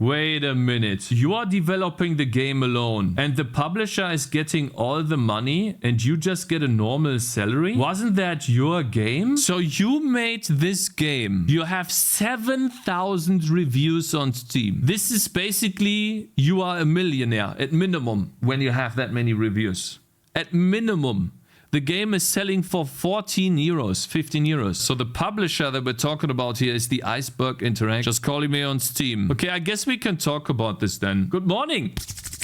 Wait a minute. You are developing the game alone and the publisher is getting all the money and you just get a normal salary? Wasn't that your game? So you made this game. You have 7,000 reviews on Steam. This is basically you are a millionaire at minimum when you have that many reviews. At minimum. The game is selling for 14 euros, 15 euros. So the publisher that we're talking about here is the Iceberg Interact. Just calling me on Steam. Okay, I guess we can talk about this then. Good morning.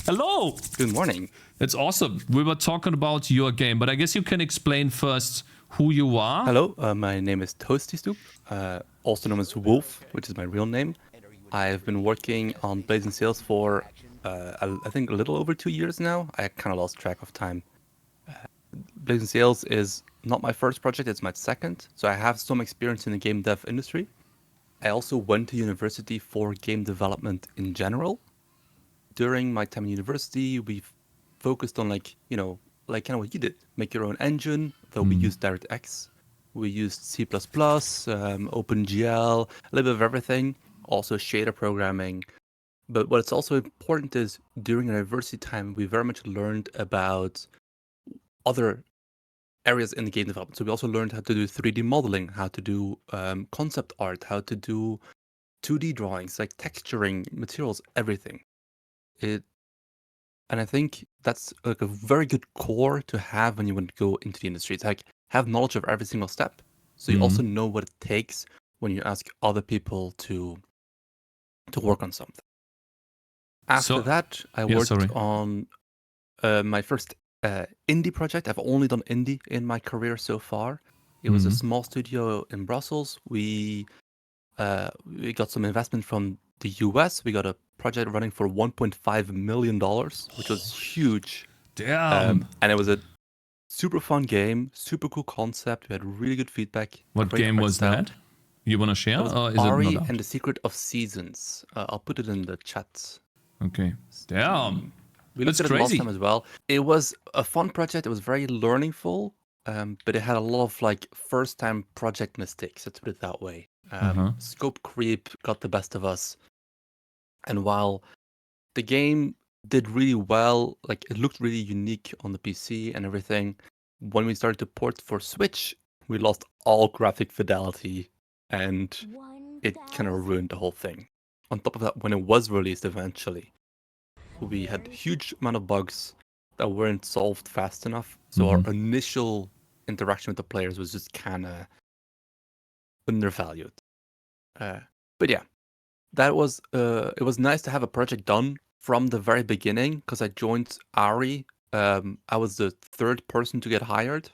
Hello. Good morning. It's awesome. We were talking about your game, but I guess you can explain first who you are. Hello, my name is Toasty Stoop, also known as Wolf, which is my real name. I've been working on Blazing Sails for, I think, a little over 2 years now. I kind of lost track of time. Blazing Sails is not my first project, it's my second. So I have some experience in the game dev industry. I also went to university for game development in general. During my time in university, we focused on like kind of what you did. Make your own engine, though we used DirectX. We used C++, OpenGL, a little bit of everything. Also shader programming. But what's also important is during university time, we very much learned about other areas in the game development. So we also learned how to do 3D modeling, how to do concept art, how to do 2D drawings, like texturing, materials, everything. And I think that's like a very good core to have when you want to go into the industry. It's like have knowledge of every single step. So you also know what it takes when you ask other people to work on something. After that, I worked on my first indie project. I've only done indie in my career so far. It was a small studio in Brussels. We got some investment from the US. We got a project running for $1.5 million, which was huge. Damn. And it was a super fun game, super cool concept. We had really good feedback. What game was that? You want to share? Or is Ari it not out? and the Secret of Seasons. I'll put it in the chat. Okay. Damn. We looked at it last time as well. It was a fun project. It was very learningful, but it had a lot of like first-time project mistakes. Let's put it that way. Scope creep got the best of us. And while the game did really well, like it looked really unique on the PC and everything, when we started to port for Switch, we lost all graphic fidelity, and it kind of ruined the whole thing. On top of that, when it was released eventually, we had a huge amount of bugs that weren't solved fast enough. So our initial interaction with the players was just kind of undervalued. But yeah, that was it was nice to have a project done from the very beginning because I joined Ari. I was the third person to get hired,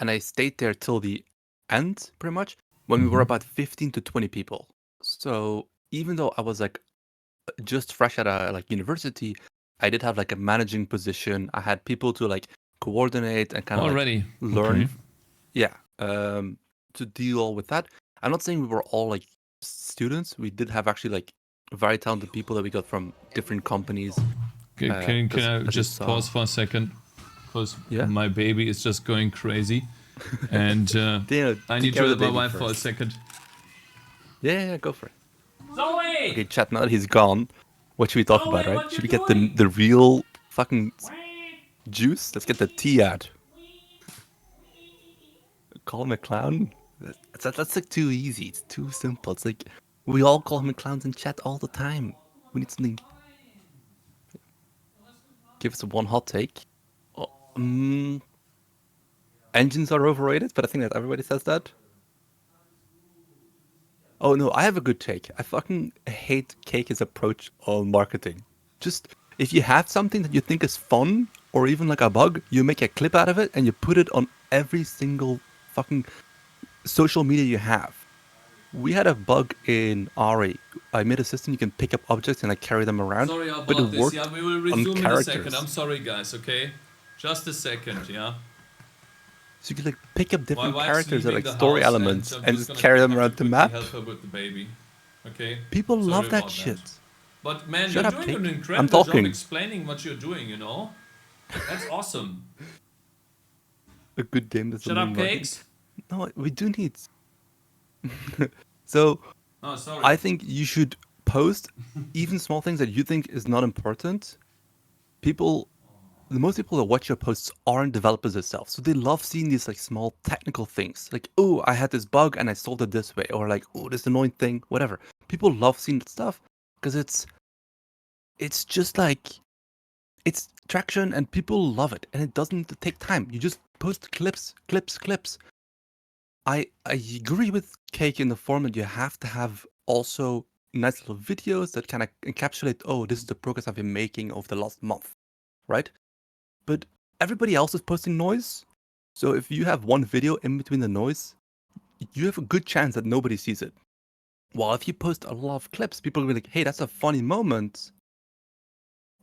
and I stayed there till the end, pretty much, when we were about 15 to 20 people. So even though I was like just fresh out of like university, I did have like a managing position. I had people to like coordinate and kind of like learn. Yeah, to deal with that. I'm not saying we were all like students. We did have actually like very talented people that we got from different companies. Can I just pause for a second? Because my baby is just going crazy. And I need to help my wife for a second. Yeah, go for it. Zoe! Okay, chat, now that he's gone, what should we talk about, right? Should we get the real fucking juice? Let's get the tea out. Call him a clown? That's like too easy. It's too simple. It's like we all call him clowns in chat all the time. We need something. Give us one hot take. Engines are overrated, but I think that everybody says that. Oh no, I have a good take. I fucking hate Cake's approach on marketing. Just if you have something that you think is fun or even like a bug, you make a clip out of it and you put it on every single fucking social media you have. We had a bug in Ari. I made a system you can pick up objects and like carry them around. Sorry about but it this. worked Yeah, we will resume in a characters. second. I'm sorry, guys. Okay, just a second. Yeah. So you can like pick up different characters that like the story house elements and and just carry them around the map. Help her with the baby. Okay. People Sorry love that about shit. But man, Shut you're up, doing an Cake. incredible I'm talking. job explaining what you're doing. You know, that's awesome. A good game that's Shut up, Cakes. No, we do need. So, Oh, sorry. I think you should post even small things that you think is not important, the most people that watch your posts aren't developers themselves. So they love seeing these like small technical things. Like, oh, I had this bug and I solved it this way. Or like, oh, this annoying thing, whatever. People love seeing that stuff because it's just like, it's traction and people love it. And it doesn't take time. You just post clips. I agree with Cake in the format. You have to have also nice little videos that kind of encapsulate, oh, this is the progress I've been making over the last month, right? But everybody else is posting noise. So if you have one video in between the noise, you have a good chance that nobody sees it. While if you post a lot of clips, people will be like, hey, that's a funny moment.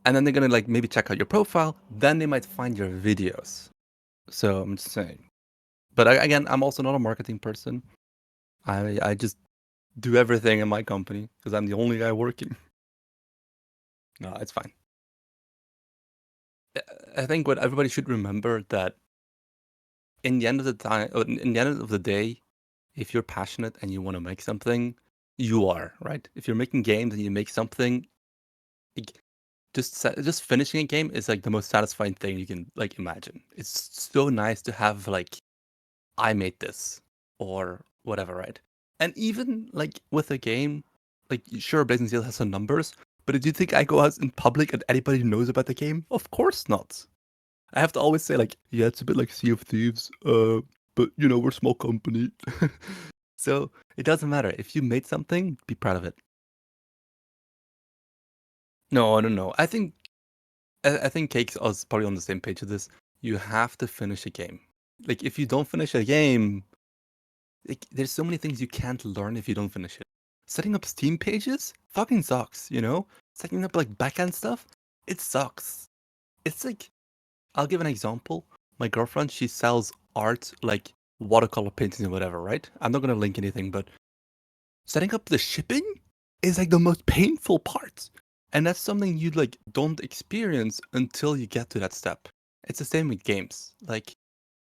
And then they're going to like maybe check out your profile. Then they might find your videos. So I'm just saying. But again, I'm also not a marketing person. I just do everything in my company because I'm the only guy working. No, it's fine. I think what everybody should remember that in the end of the time, in the end of the day, if you're passionate and you want to make something, you are, right? If you're making games and you make something, just finishing a game is like the most satisfying thing you can like imagine. It's so nice to have like, I made this or whatever, right? And even like with a game, like sure, Blazing Steel has some numbers, but do you think I go out in public and anybody knows about the game? Of course not. I have to always say like, yeah, it's a bit like Sea of Thieves, but you know, we're a small company. So it doesn't matter. If you made something, be proud of it. No, I don't know. I think Cakes is probably on the same page with this. You have to finish a game. Like if you don't finish a game, like, there's so many things you can't learn if you don't finish it. Setting up Steam pages fucking sucks, you know? Setting up like backend stuff, it sucks. It's like, I'll give an example. My girlfriend, she sells art like watercolor paintings and whatever, right? I'm not gonna link anything, but setting up the shipping is like the most painful part. And that's something you like don't experience until you get to that step. It's the same with games. Like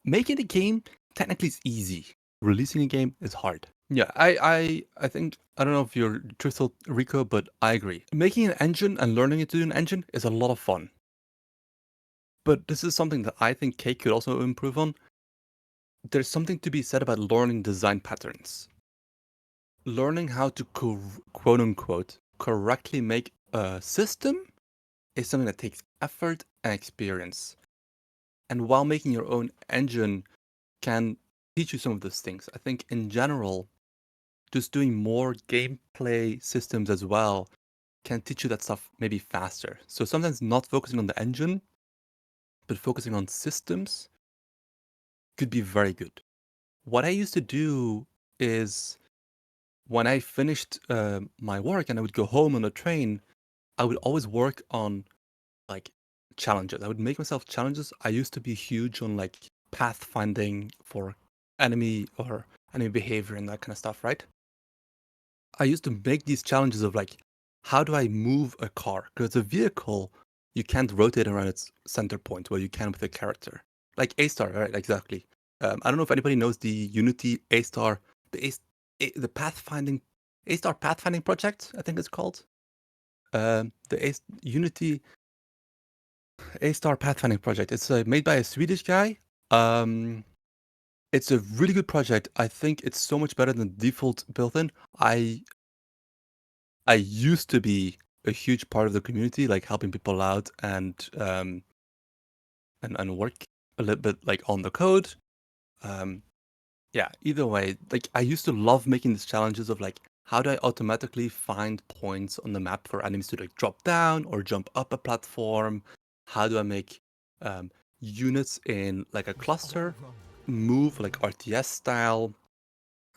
making a game technically is easy. Releasing a game is hard. Yeah, I think I don't know if you're truthful, Rico, but I agree. Making an engine and learning it to do an engine is a lot of fun. But this is something that I think Cake could also improve on. There's something to be said about learning design patterns. Learning how to quote unquote correctly make a system is something that takes effort and experience. And while making your own engine can teach you some of those things, I think in general, just doing more gameplay systems as well can teach you that stuff maybe faster. So sometimes not focusing on the engine, but focusing on systems could be very good. What I used to do is when I finished my work and I would go home on the train, I would always work on like challenges. I would make myself challenges. I used to be huge on like pathfinding for enemy or enemy behavior and that kind of stuff, right? I used to make these challenges of like, how do I move a car? Because a vehicle, you can't rotate around its center point where you can with a character. Like A-Star, right? Exactly. I don't know if anybody knows the Unity A-Star, the pathfinding, A-Star pathfinding project, I think it's called. The Unity A-Star pathfinding project. It's made by a Swedish guy. It's a really good project. I think it's so much better than default built-in. I used to be a huge part of the community, like helping people out and work a little bit like on the code. Yeah, either way, like I used to love making these challenges of like, how do I automatically find points on the map for enemies to like drop down or jump up a platform? How do I make units in like a cluster move like RTS style?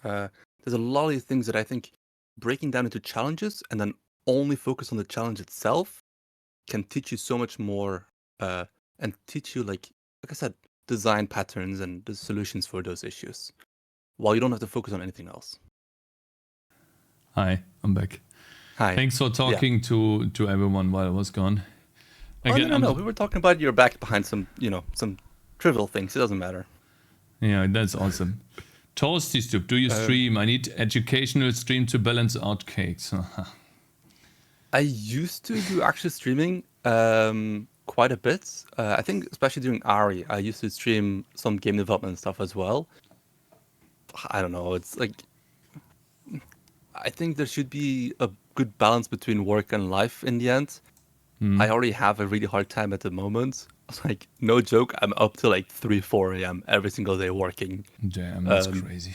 There's a lot of these things that I think breaking down into challenges and then only focus on the challenge itself can teach you so much more and teach you like I said, design patterns and the solutions for those issues while you don't have to focus on anything else. Hi, I'm back. Hi. Thanks for talking to everyone while I was gone. Again, no. We were talking about your back behind some trivial things. It doesn't matter. Yeah, that's awesome. Toasty Stoop, do you stream? I need educational stream to balance out Cakes. I used to do actual streaming quite a bit. I think especially during Ari, I used to stream some game development stuff as well. I don't know. It's like I think there should be a good balance between work and life in the end. I already have a really hard time at the moment. Like, no joke, I'm up till like 3, 4 a.m. every single day working. Damn, that's crazy.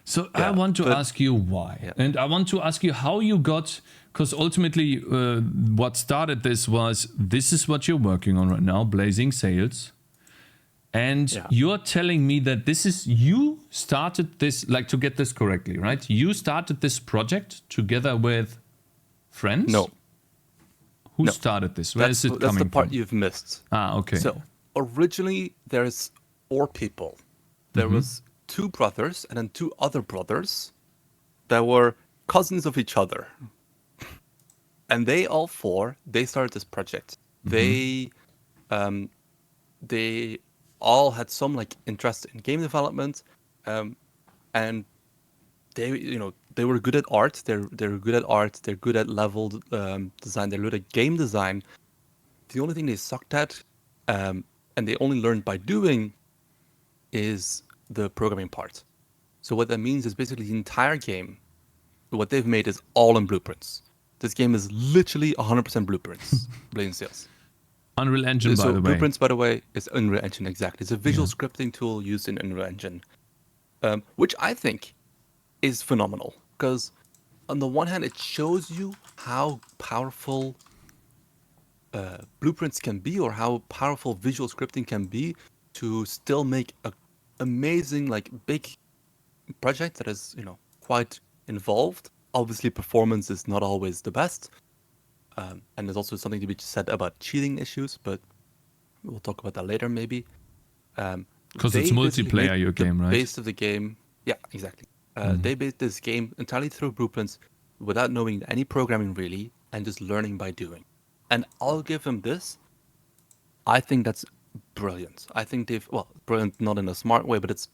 So I Yeah, want to but ask you why. yeah. And I want to ask you how you got, because ultimately what started this was, this is what you're working on right now, Blazing Sales. And Yeah. you're telling me that this is, you started this, like to get this correctly, right? You started this project together with friends? No, Who no. started this? Where is it That's coming the part from? you've missed. Ah, okay. So originally there's 4 people. There was 2 brothers and then 2 other brothers that were cousins of each other. And they all 4, they started this project. They all had some like interest in game development, and they were good at art. They're good at art. They're good at level design. They're good at game design. The only thing they sucked at, and they only learned by doing, is the programming part. So what that means is basically the entire game, what they've made is all in blueprints. This game is literally 100% blueprints, Blazing Sales. Unreal Engine, by So the way. blueprints, by the way, is Unreal Engine, exactly. It's a visual scripting tool used in Unreal Engine, which I think is phenomenal. Because on the one hand, it shows you how powerful blueprints can be, or how powerful visual scripting can be to still make a amazing, like, big project that is, quite involved. Obviously, performance is not always the best, and there's also something to be said about cheating issues, but we'll talk about that later, maybe. Because it's They basically multiplayer, made your the game, right? base of the game. Yeah, exactly. They based this game entirely through blueprints without knowing any programming really, and just learning by doing. And I'll give them this. I think that's brilliant. I think brilliant not in a smart way, but it's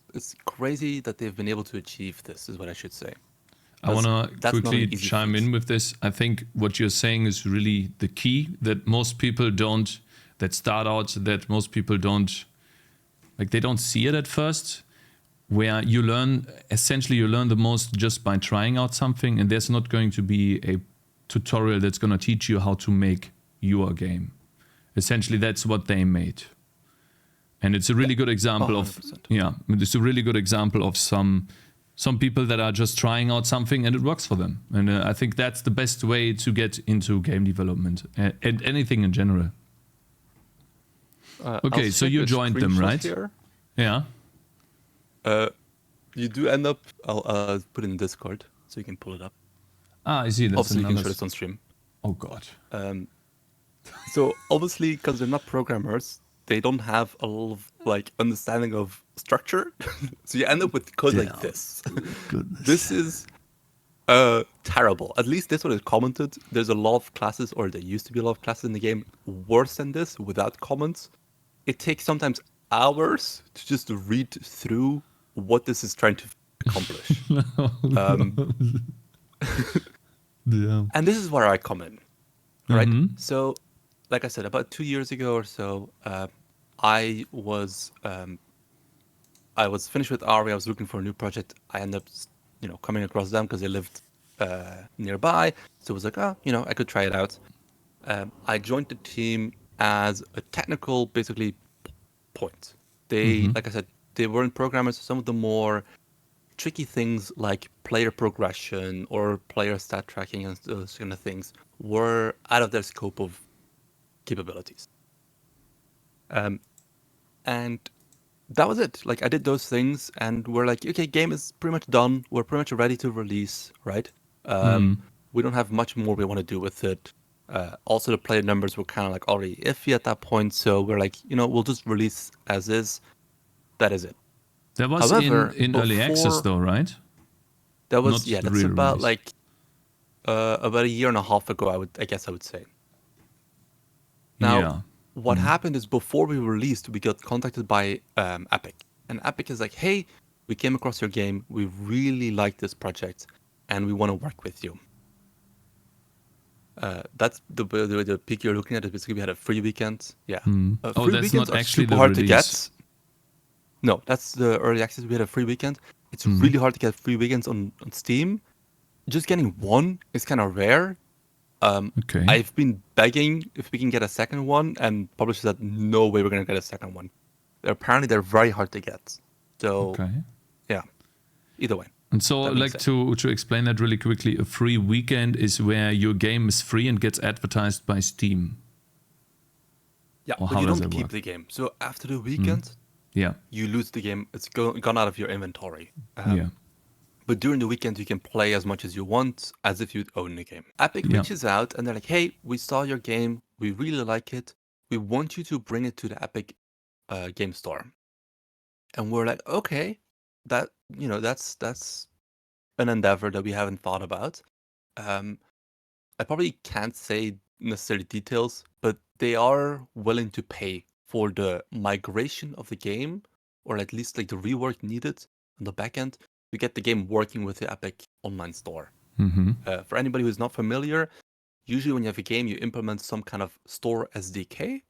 crazy that they've been able to achieve this, is what I should say. I want to That's not an quickly easy chime feat. in with this. I think what you're saying is really the key that most people don't, that start out, that most people don't, like they don't see it at first, where you learn, essentially you learn the most just by trying out something, and there's not going to be a tutorial that's going to teach you how to make your game. Essentially, that's what they made. And it's a really good example of, 100%. it's a really good example of some people that are just trying out something and it works for them. And I think that's the best way to get into game development and anything in general. Okay, I'll so check you the joined them, screenshot right? Here. Yeah. You do end up. I'll put it in Discord so you can pull it up. Ah, I see. That's Obviously, you can another. show this on stream. Oh God. So obviously, because they're not programmers, they don't have a lot of like understanding of structure. So you end up with code like this. Goodness. This is terrible. At least this one is commented. There's a lot of classes, or there used to be a lot of classes in the game worse than this without comments. It takes sometimes hours to just read through what this is trying to accomplish. Yeah. And this is where I come in, right? So, like I said, about 2 years ago or so, I was finished with Ari. I was looking for a new project. I ended up, coming across them because they lived nearby. So it was like, I could try it out. I joined the team as a technical, basically, point. They, like I said, they weren't programmers. Some of the more tricky things like player progression or player stat tracking and those kind of things were out of their scope of capabilities. And that was it. Like I did those things and we're like, okay, game is pretty much done. We're pretty much ready to release, right? We don't have much more we want to do with it. Also, the player numbers were kind of like already iffy at that point. So we're like, we'll just release as is. That is it. That was However, in early access before- though, right? That was Not that's real about release. like about a year and a half ago. I guess I would say. Now, Yeah. what happened is before we released, we got contacted by Epic, and Epic is like, "Hey, we came across your game. We really like this project, and we want to work with you." That's the peak you're looking at. Is basically we had a free weekend. Yeah. Oh, Free that's weekends not are actually super the hard to release. get. No, that's the early access. We had a free weekend. It's Mm-hmm. really hard to get free weekends on Steam. Just getting one is kind of rare. Okay. I've been begging if we can get a second one, and publishers said no way we're gonna get a second one. Apparently, they're very hard to get. So Okay. yeah, either way. And so, That being like said. to explain that really quickly, a free weekend is where your game is free and gets advertised by Steam. Yeah, Or but how you does don't that keep work? the game. So after the weekend, Yeah. you lose the game. It's gone out of your inventory. Yeah. But during the weekend, you can play as much as you want, as if you'd own the game. Epic Yeah. reaches out and they're like, "Hey, we saw your game. We really like it. We want you to bring it to the Epic Game Store." And we're like, "Okay, that's an endeavor that we haven't thought about." I probably can't say necessarily details, but they are willing to pay for the migration of the game, or at least like the rework needed on the back end to get the game working with the Epic Online Store. Mm-hmm. For anybody who's not familiar, usually when you have a game, you implement some kind of store SDK.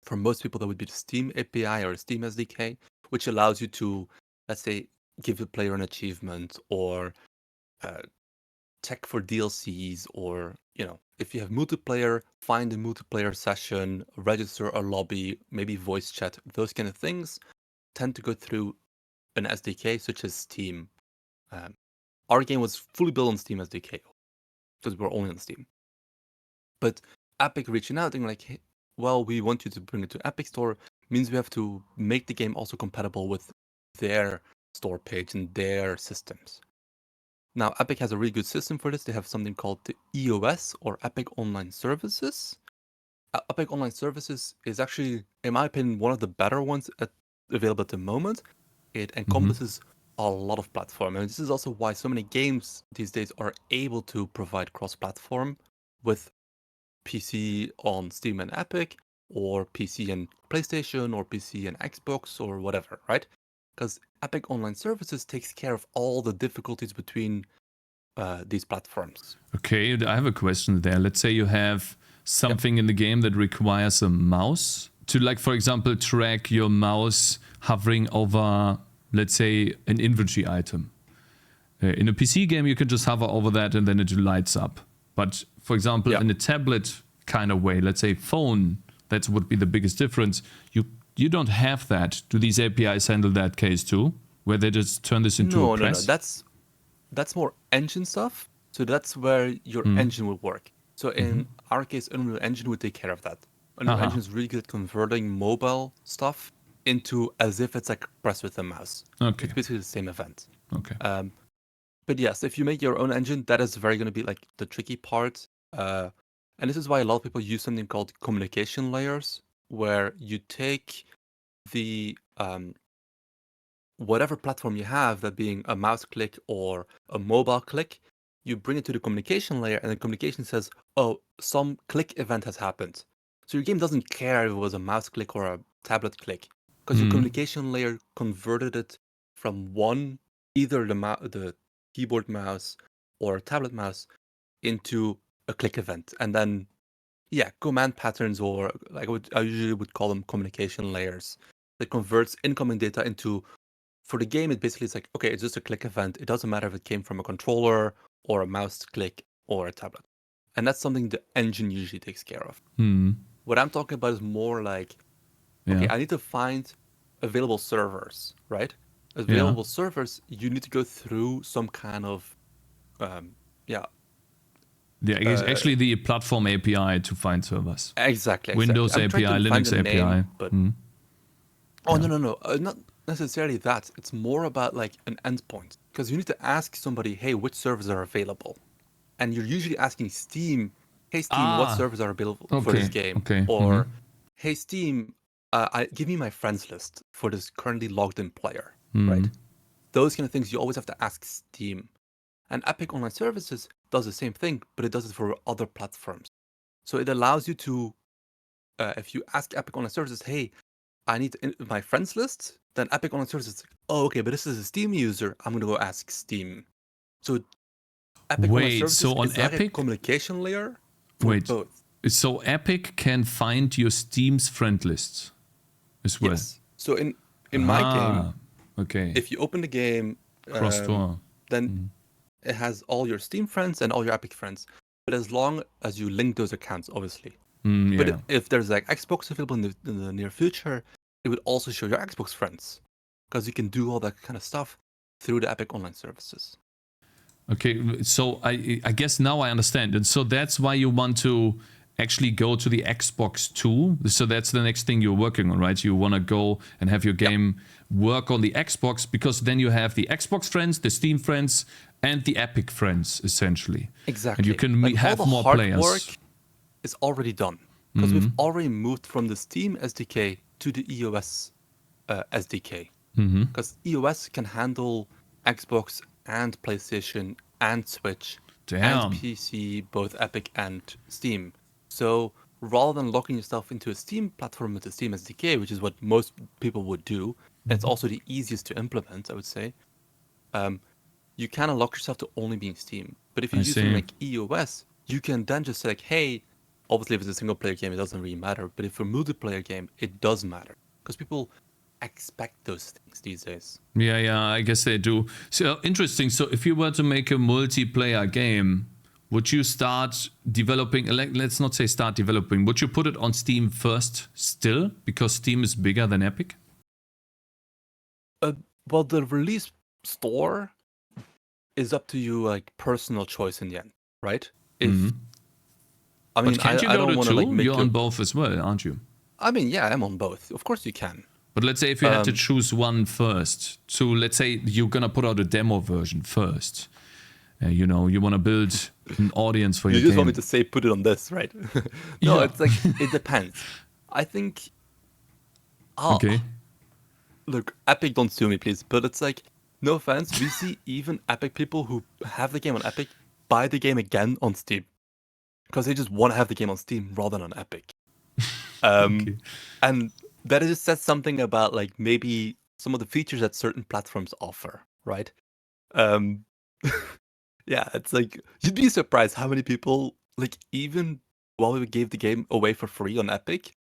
For most people, that would be the Steam API or Steam SDK, which allows you to, let's say, give the player an achievement or check for DLCs, or if you have multiplayer, find a multiplayer session, register a lobby, maybe voice chat. Those kind of things tend to go through an SDK such as Steam. Our game was fully built on Steam SDK because we're only on Steam. But Epic reaching out and like, hey, well, we want you to bring it to Epic Store means we have to make the game also compatible with their store page and their systems. Now, Epic has a really good system for this. They have something called the EOS, or Epic Online Services. Epic Online Services is actually, in my opinion, one of the better ones available at the moment. It encompasses a lot of platform. And this is also why so many games these days are able to provide cross-platform with PC on Steam and Epic, or PC and PlayStation, or PC and Xbox, or whatever, right? Because Epic Online Services takes care of all the difficulties between these platforms. Okay, I have a question there. Let's say you have something in the game that requires a mouse to, like, for example, track your mouse hovering over, let's say, an inventory item. In a PC game, you can just hover over that and then it lights up. But, for example, in a tablet kind of way, let's say phone, that would be the biggest difference. You don't have that. Do these APIs handle that case too, where they just turn this into a press? No. That's more engine stuff. So that's where your engine would work. So in our case, Unreal Engine would take care of that. Unreal Engine is really good at converting mobile stuff into as if it's like press with a mouse. Okay. It's basically the same event. Okay. But yes, if you make your own engine, that is very going to be like the tricky part. And this is why a lot of people use something called communication layers, where you take the whatever platform you have, that being a mouse click or a mobile click, you bring it to the communication layer, and the communication says, oh, some click event has happened. So your game doesn't care if it was a mouse click or a tablet click, because your communication layer converted it from one, either the keyboard mouse or a tablet mouse, into a click event. And then, command patterns, or like I usually would call them communication layers, that converts incoming data into, for the game, it basically is like, okay, it's just a click event. It doesn't matter if it came from a controller or a mouse click or a tablet. And that's something the engine usually takes care of. What I'm talking about is more like, okay, I need to find available servers, right? Available servers, you need to go through some kind of, actually the platform API to find servers. Exactly. Windows I'm API, trying to find Linux the API. name, but no, not necessarily that. It's more about like an endpoint, because you need to ask somebody, hey, which servers are available? And you're usually asking Steam, hey Steam, what servers are available for this game? Or hey Steam, give me my friends list for this currently logged in player, right? Those kind of things you always have to ask Steam. And Epic Online Services does the same thing, but it does it for other platforms. So it allows you to, if you ask Epic Online Services, hey, I need my friends list, then Epic Online Services is like, oh, okay, but this is a Steam user. I'm going to go ask Steam. So Epic Online Services so on is like Epic, a communication layer Wait, both. so Epic can find your Steam's friend lists as well? Yes. So in my game, okay. if you open the game, Cross-store. then it has all your Steam friends and all your Epic friends. But as long as you link those accounts, obviously. Yeah. But if there's like Xbox available in the near future, it would also show your Xbox friends, because you can do all that kind of stuff through the Epic Online services. Okay, so I guess now I understand. And so that's why you want to actually go to the Xbox too. So that's the next thing you're working on, right? You want to go and have your game work on the Xbox, because then you have the Xbox friends, the Steam friends, and the Epic friends, essentially. Exactly. And you can have all the more hard players. Work is already done, because we've already moved from the Steam SDK to the EOS SDK. Because EOS can handle Xbox and PlayStation and Switch and PC, both Epic and Steam. So rather than locking yourself into a Steam platform with the Steam SDK, which is what most people would do, and it's also the easiest to implement, I would say, you kind of lock yourself to only being Steam. But if you're using like EOS, you can then just say like, hey, obviously if it's a single player game, it doesn't really matter. But if it's a multiplayer game, it does matter, because people expect those things these days. Yeah, I guess they do. So interesting. So if you were to make a multiplayer game, would you start developing, let's not say start developing, would you put it on Steam first still, because Steam is bigger than Epic? Well, the release store is up to you, like personal choice in the end, right? If I mean, but can't you I go don't to want two? to like make You're on both as well, aren't you? I mean, yeah, I'm on both. Of course you can. But let's say if you had to choose one first. So let's say you're going to put out a demo version first. You know, you want to build an audience for your game. You just want me to say put it on this, right? No, it's like, it depends. I think... okay. Look, Epic, don't sue me, please. But it's like, no offense, we see even Epic people who have the game on Epic buy the game again on Steam. Because they just want to have the game on Steam rather than on Epic. And that just says something about like maybe some of the features that certain platforms offer, right? Yeah, it's like, you'd be surprised how many people, like, even while we gave the game away for free on Epic,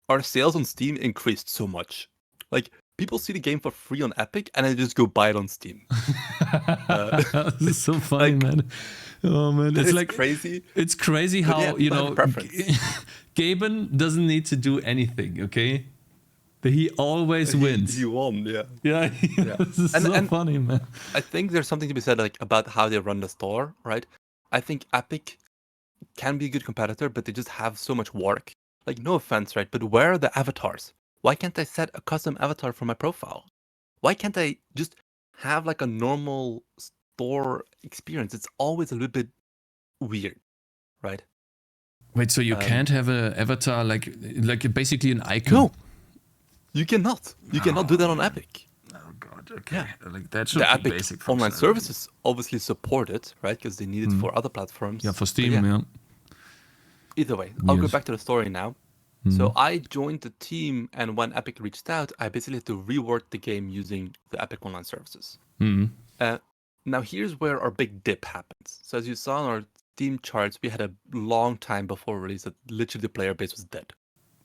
our sales on Steam increased so much. Like, people see the game for free on Epic and they just go buy it on Steam. This is so funny, like, man. Oh man, it's like crazy. It's crazy how, yeah, you know, Gaben doesn't need to do anything, okay? He always wins. He won, yeah. Yeah, this is so funny, man. I think there's something to be said like about how they run the store, right? I think Epic can be a good competitor, but they just have so much work. Like, no offense, right? But where are the avatars? Why can't I set a custom avatar for my profile? Why can't I just have like a normal store experience? It's always a little bit weird, right? Wait, so you can't have an avatar like basically an icon? No, you cannot. You cannot do that on Epic. Oh god, okay. Yeah. Like that should the be Epic basic online services obviously support it, right? Because they need it for other platforms. Yeah, for Steam, yeah. Either way, I'll go back to the story now. So I joined the team, and when Epic reached out, I basically had to rework the game using the Epic online services. Now here's where our big dip happens. So as you saw on our Steam charts, we had a long time before release that literally the player base was dead.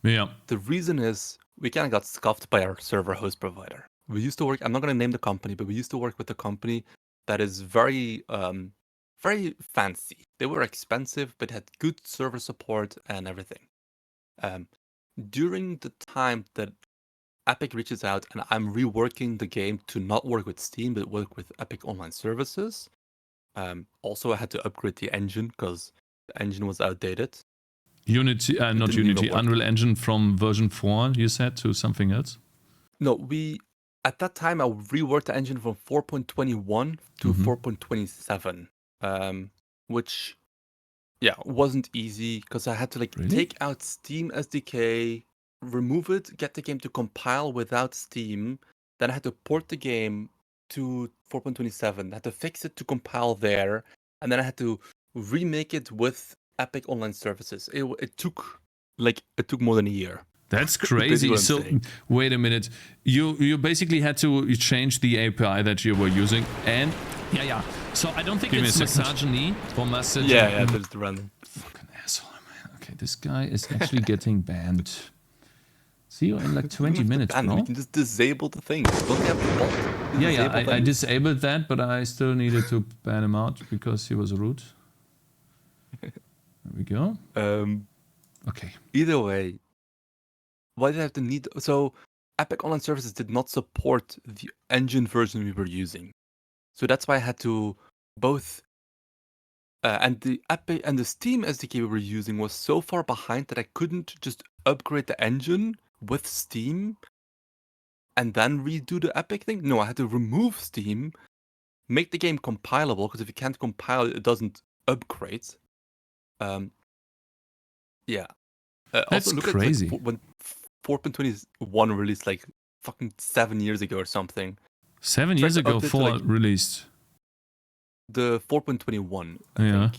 Yeah. The reason is we kind of got scuffed by our server host provider. We used to work, I'm not going to name the company, but we used to work with a company that is very, very fancy. They were expensive, but had good server support and everything. During the time that Epic reaches out and I'm reworking the game to not work with Steam, but work with Epic Online Services. Also, I had to upgrade the engine because the engine was outdated. Unity, not Unity, Unreal Engine from version 4, you said, to something else? No, at that time, I reworked the engine from 4.21 to 4.27, which, yeah, wasn't easy because I had to take out Steam SDK, remove it, get the game to compile without Steam. Then I had to port the game to 4.27. I had to fix it to compile there, and then I had to remake it with Epic Online Services. It took more than a year. That's crazy. So wait a minute. You basically had to change the API that you were using, and yeah. So I don't think it's misogyny or message. Yeah, that's random. Fucking asshole. this guy is actually getting banned. See you in like 20 minutes, bro. You can just disable the thing. Don't have the bot. Yeah, I disabled that, but I still needed to ban him out because he was rude. There we go. Okay. Either way, why did I have to need... So, Epic Online Services did not support the engine version we were using. So that's why I had to both... and the Epic and the Steam SDK we were using was so far behind that I couldn't just upgrade the engine with Steam and then redo the Epic thing. No, I had to remove Steam, make the game compilable, because if you can't compile it, it doesn't upgrade. Yeah. That's also, look crazy. At, like, when 4.21 released like fucking 7 years ago or something. 7 years ago, 4 released. The 4.21. Yeah.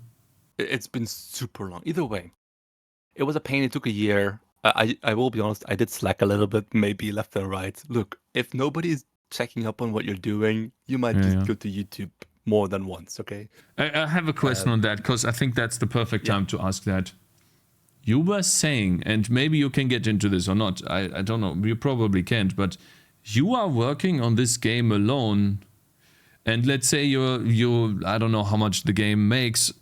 It's been super long. Either way, it was a pain. It took a year. I will be honest, I did slack a little bit, maybe left and right. Look, if nobody's checking up on what you're doing, you might just go to YouTube more than once, okay? I have a question on that, because I think that's the perfect time to ask that. You were saying, and maybe you can get into this or not, I don't know, you probably can't, but you are working on this game alone, and let's say you I don't know how much the game makes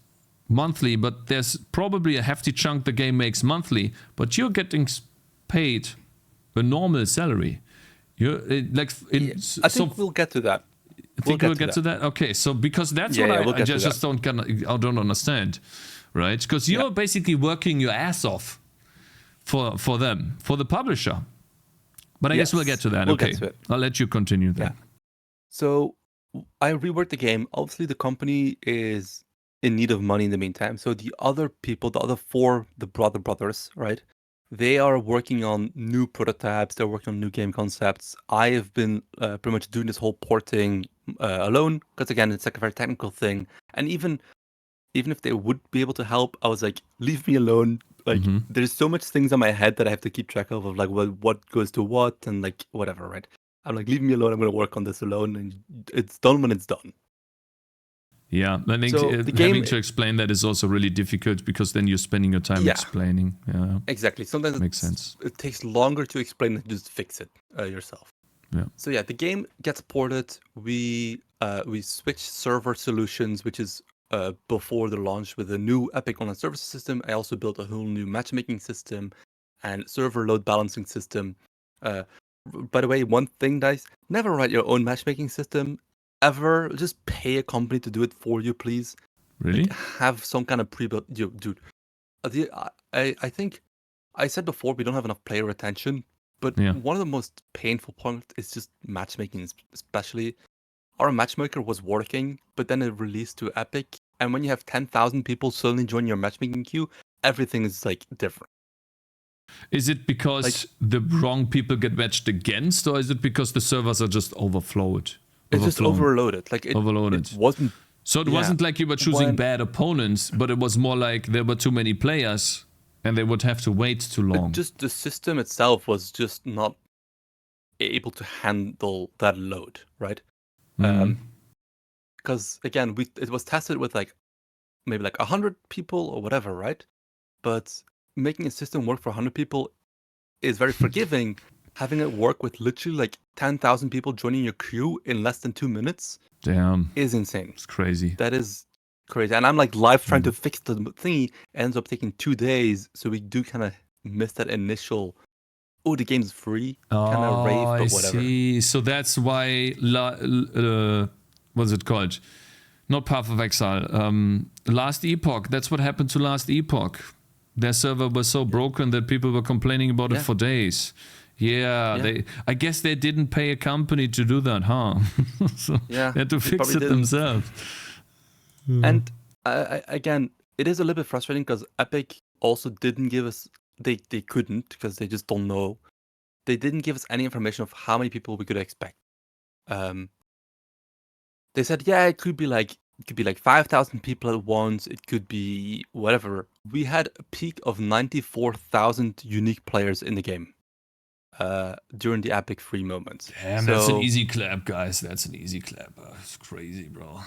monthly, but there's probably a hefty chunk the game makes monthly, but you're getting paid a normal salary. I think we'll get to that. We'll get to that? Okay, so because that's what I just don't understand, right? Because you're basically working your ass off for them, for the publisher. But I guess we'll get to that. We'll get to it. I'll let you continue then. Yeah. So I reworked the game. Obviously, the company is in need of money in the meantime. So the other people, the other 4, the brothers, right? They are working on new prototypes. They're working on new game concepts. I have been pretty much doing this whole porting alone, because again, it's like a very technical thing. And even if they would be able to help, I was like, leave me alone. Like, there's so much things in my head that I have to keep track of like, well, what goes to what and like whatever, right? I'm like, leave me alone. I'm going to work on this alone, and it's done when it's done. Yeah, I think having to explain that is also really difficult, because then you're spending your time explaining. Yeah, exactly. Sometimes makes sense. It takes longer to explain than just fix it yourself. Yeah. So yeah, the game gets ported. We switch server solutions, which is before the launch, with a new Epic Online Services system. I also built a whole new matchmaking system and server load balancing system. By the way, one thing, guys, never write your own matchmaking system. Ever. Just pay a company to do it for you, please. Really? Like, have some kind of pre-built... Dude, I think I said before we don't have enough player retention, but one of the most painful points is just matchmaking, especially. Our matchmaker was working, but then it released to Epic, and when you have 10,000 people suddenly join your matchmaking queue, everything is like different. Is it because the wrong people get matched against, or is it because the servers are just overflowed? It's just overloaded. Like overloaded. It wasn't. So it wasn't like you were choosing bad opponents, but it was more like there were too many players, and they would have to wait too long. Just the system itself was just not able to handle that load, right? Because again, it was tested with like maybe like 100 people or whatever, right? But making a system work for 100 people is very forgiving. Having it work with literally like 10,000 people joining your queue in less than 2 minutes, is insane. It's crazy. That is crazy. And I'm like live trying to fix the thingy. It ends up taking 2 days, so we do kind of miss that initial, the game's free kind of rave, but whatever. I see. So that's why what's it called? Not Path of Exile. Last Epoch. That's what happened to Last Epoch. Their server was so broken that people were complaining about it for days. Yeah. I guess they didn't pay a company to do that, huh? So they had to fix it themselves. And again, it is a little bit frustrating because Epic also didn't give us... They couldn't, because they just don't know. They didn't give us any information of how many people we could expect. They said, it could be like 5,000 people at once. It could be whatever. We had a peak of 94,000 unique players in the game during the Epic free moments. Damn, that's an easy clap, guys. That's an easy clap. It's crazy, bro.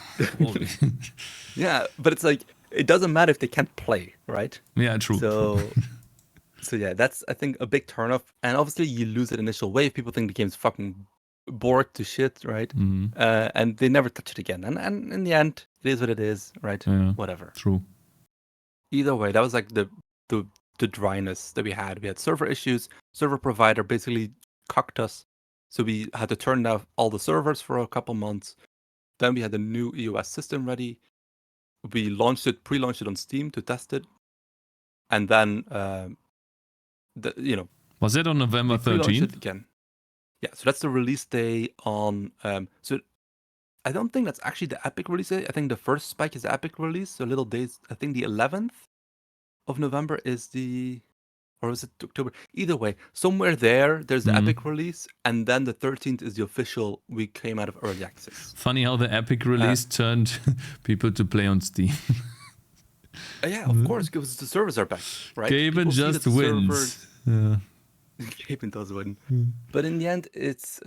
Yeah, but it's like, it doesn't matter if they can't play, right? Yeah, true. So yeah, that's I think a big turnoff. And obviously you lose that initial wave. People think the game's fucking bored to shit, right? And they never touch it again. And in the end, it is what it is, right? Yeah, whatever. True. Either way, that was like the dryness that we had. We had server issues. Server provider basically cucked us, so we had to turn off all the servers for a couple months. Then we had the new EOS system ready. We pre-launched it on Steam to test it, and then Was it on November we pre-launched it 13th? again. Yeah, so that's the release day on. So I don't think that's actually the Epic release day. I think the first spike is the Epic release. So little days. I think the 11th of November is the, or is it October? Either way, somewhere there's the Epic release, and then the 13th is the official. We came out of early access. Funny how the Epic release turned people to play on Steam. Yeah, of course, because the servers are back, right? Gaben just wins. Yeah. Gaben does win. But in the end, it's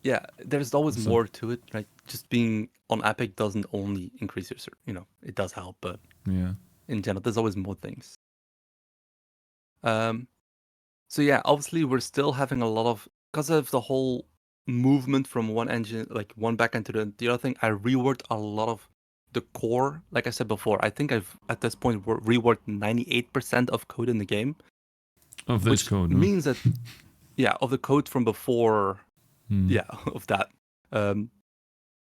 yeah, there's always more to it, right? Just being on Epic doesn't only increase your, it does help, but yeah, in general, there's always more things. So yeah, obviously we're still having a lot of, because of the whole movement from one engine, like one backend to the other thing. I reworked a lot of the core. Like I said before, I think I've at this point reworked 98% of code in the game. Of this which code, means that of the code from before, of that.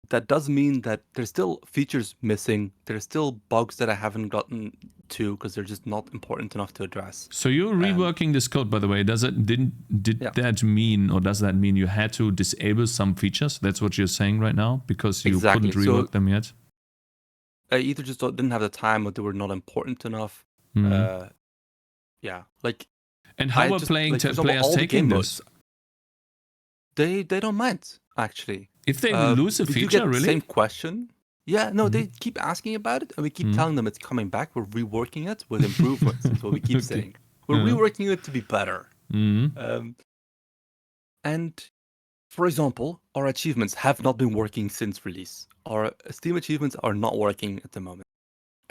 That does mean that there's still features missing. There's still bugs that I haven't gotten to because they're just not important enough to address. So you're reworking this code, by the way. Did that mean, or does that mean you had to disable some features? That's what you're saying right now, because you couldn't rework them yet. I either just didn't have the time, or they were not important enough. Like. And how are players taking this? They don't mind, actually. If they lose a feature, really? Same question. Yeah, no, they keep asking about it, and we keep telling them it's coming back. We're reworking it with improvements. That's what we keep saying. We're reworking it to be better. And, for example, our achievements have not been working since release. Our Steam achievements are not working at the moment.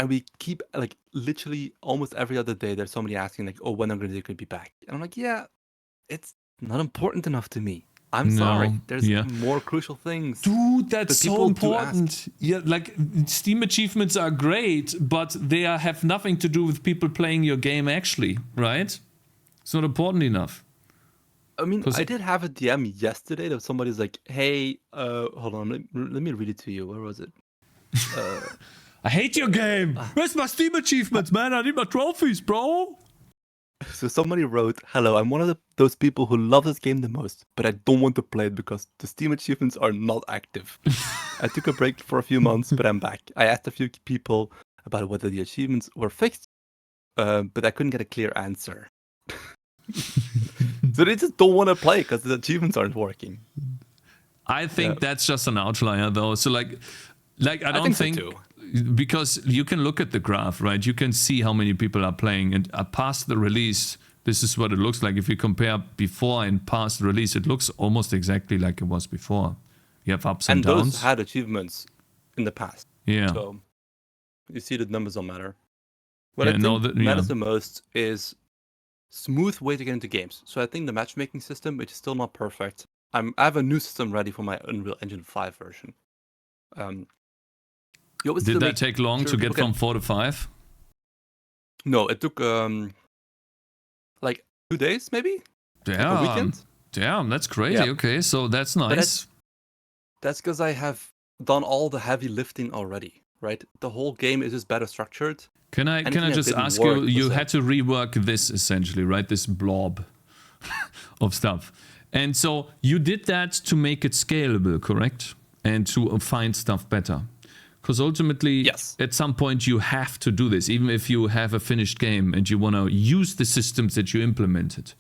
And we keep, like, literally almost every other day, there's somebody asking, like, oh, when are they going to be back? And I'm like, yeah, it's not important enough to me. I'm sorry. There's more crucial things. Dude, that's so important. Yeah, like, Steam achievements are great, but they have nothing to do with people playing your game actually, right? It's not important enough. I mean, I did have a DM yesterday that somebody's like, hey, hold on, let me read it to you. Where was it? I hate your game. Where's my Steam achievements, man? I need my trophies, bro. So somebody wrote, hello, I'm one of those people who love this game the most, but I don't want to play it because the Steam achievements are not active. I took a break for a few months, but I'm back. I asked a few people about whether the achievements were fixed, but I couldn't get a clear answer. So they just don't want to play because the achievements aren't working. I think that's just an outlier, though. So like I don't think so too. Because you can look at the graph, right? You can see how many people are playing, and past the release, this is what it looks like. If you compare before and past the release, it looks almost exactly like it was before. You have ups and downs. And those had achievements in the past. Yeah. So you see the numbers don't matter. What I think matters the most is smooth way to get into games. So I think the matchmaking system, which is still not perfect. I have a new system ready for my Unreal Engine 5 version. Did that take long to get from 4 to 5? No, it took like 2 days, maybe. Damn, like a weekend. Damn, that's crazy. Yeah. Okay, so that's nice. That's because I have done all the heavy lifting already, right? The whole game is just better structured. Can I just ask you? You had to rework this essentially, right? This blob of stuff, and so you did that to make it scalable, correct? And to find stuff better. Because ultimately, yes, at some point you have to do this, even if you have a finished game and you want to use the systems that you implemented.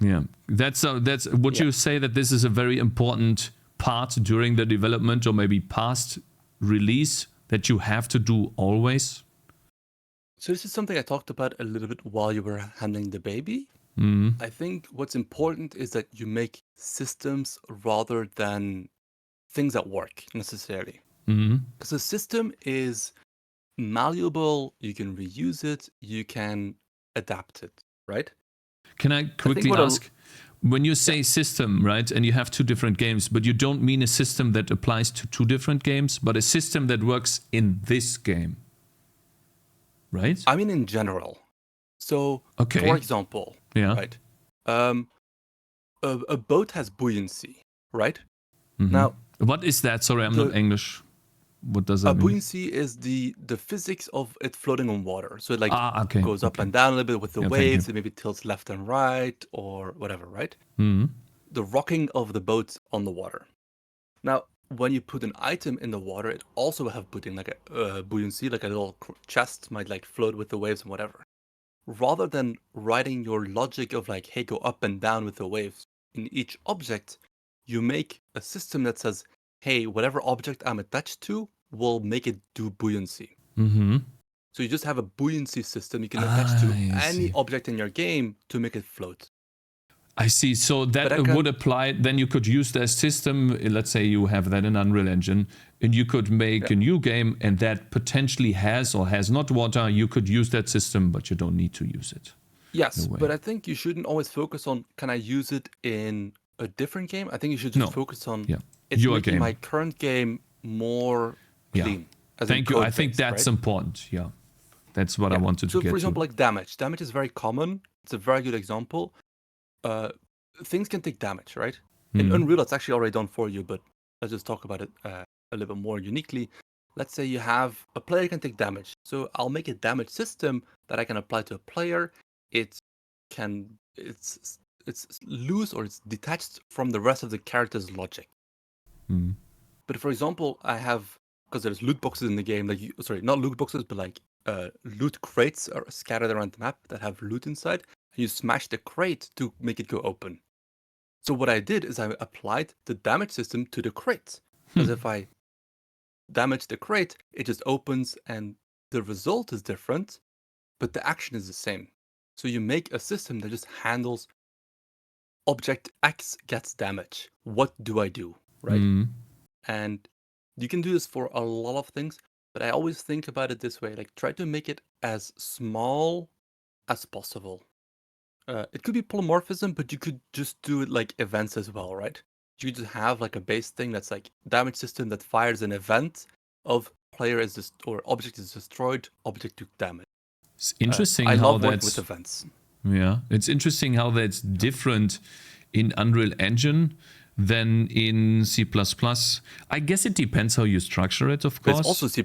Yeah, would you say that this is a very important part during the development, or maybe past release, that you have to do always? So this is something I talked about a little bit while you were handling the baby. I think what's important is that you make systems rather than things that work necessarily. Because a system is malleable, you can reuse it, you can adapt it, right? Can I quickly what ask, when you say system, right, and you have two different games, but you don't mean a system that applies to two different games, but a system that works in this game, right? I mean in general. So, for example, right, a boat has buoyancy, right? Now, what is that? Sorry, I'm not English. What does that mean? Buoyancy is the physics of it floating on water. So it goes up and down a little bit with the waves. It maybe tilts left and right or whatever, right? The rocking of the boat on the water. Now, when you put an item in the water, it also have putting like a buoyancy, like a little chest might like float with the waves and whatever. Rather than writing your logic of like, hey, go up and down with the waves in each object, you make a system that says, hey, whatever object I'm attached to will make it do buoyancy. So you just have a buoyancy system you can attach to any object in your game to make it float. I see. So that would apply, then you could use that system, let's say you have that in Unreal Engine, and you could make a new game, and that potentially has or has not water. You could use that system, but you don't need to use it. Yes, but I think you shouldn't always focus on, can I use it in a different game? I think you should just focus on it's your making game. my current game more clean. Thank you. I think that's important. Yeah. That's what I wanted to get to. So, for example, like damage. Damage is very common. It's a very good example. Things can take damage, right? In Unreal, it's actually already done for you, but let's just talk about it a little bit more uniquely. Let's say you have a player can take damage. So I'll make a damage system that I can apply to a player. It's loose or it's detached from the rest of the character's logic. But for example, I have, because there's loot boxes in the game, like not loot boxes, but like loot crates are scattered around the map that have loot inside. And you smash the crate to make it go open. So what I did is I applied the damage system to the crate. Because if I damage the crate, it just opens and the result is different, but the action is the same. So you make a system that just handles object X gets damage. What do I do? Right? And you can do this for a lot of things, but I always think about it this way, like try to make it as small as possible. It could be polymorphism, but you could just do it like events as well, right? You could just have like a base thing that's like damage system that fires an event of player is or object is destroyed, object took damage. It's interesting I how love working that's with events. Yeah, it's interesting how that's different in Unreal Engine than in C++. I guess it depends how you structure it, of course. It's also C++.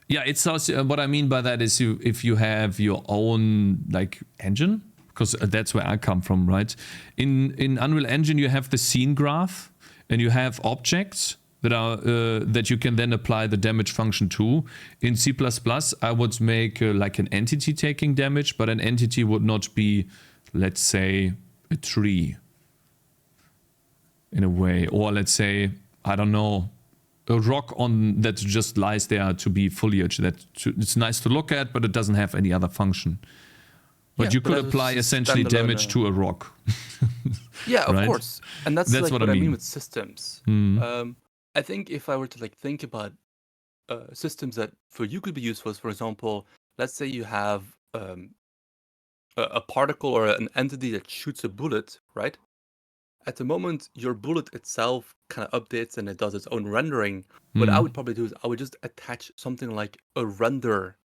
Yeah, it's also, what I mean by that is if you have your own like engine, because that's where I come from, right? In Unreal Engine, you have the scene graph and you have objects that are that you can then apply the damage function to. In C++, I would make like an entity taking damage, but an entity would not be, let's say, a tree in a way, or let's say, I don't know, a rock on that just lies there to be foliage. It's nice to look at, but it doesn't have any other function. But you could apply essentially damage to a rock. Yeah, of course. And that's like what I mean with systems. I think if I were to like think about systems that for you could be useful, for example, let's say you have a particle or an entity that shoots a bullet, right? At the moment, your bullet itself kind of updates and it does its own rendering. What I would probably do is I would just attach something like a render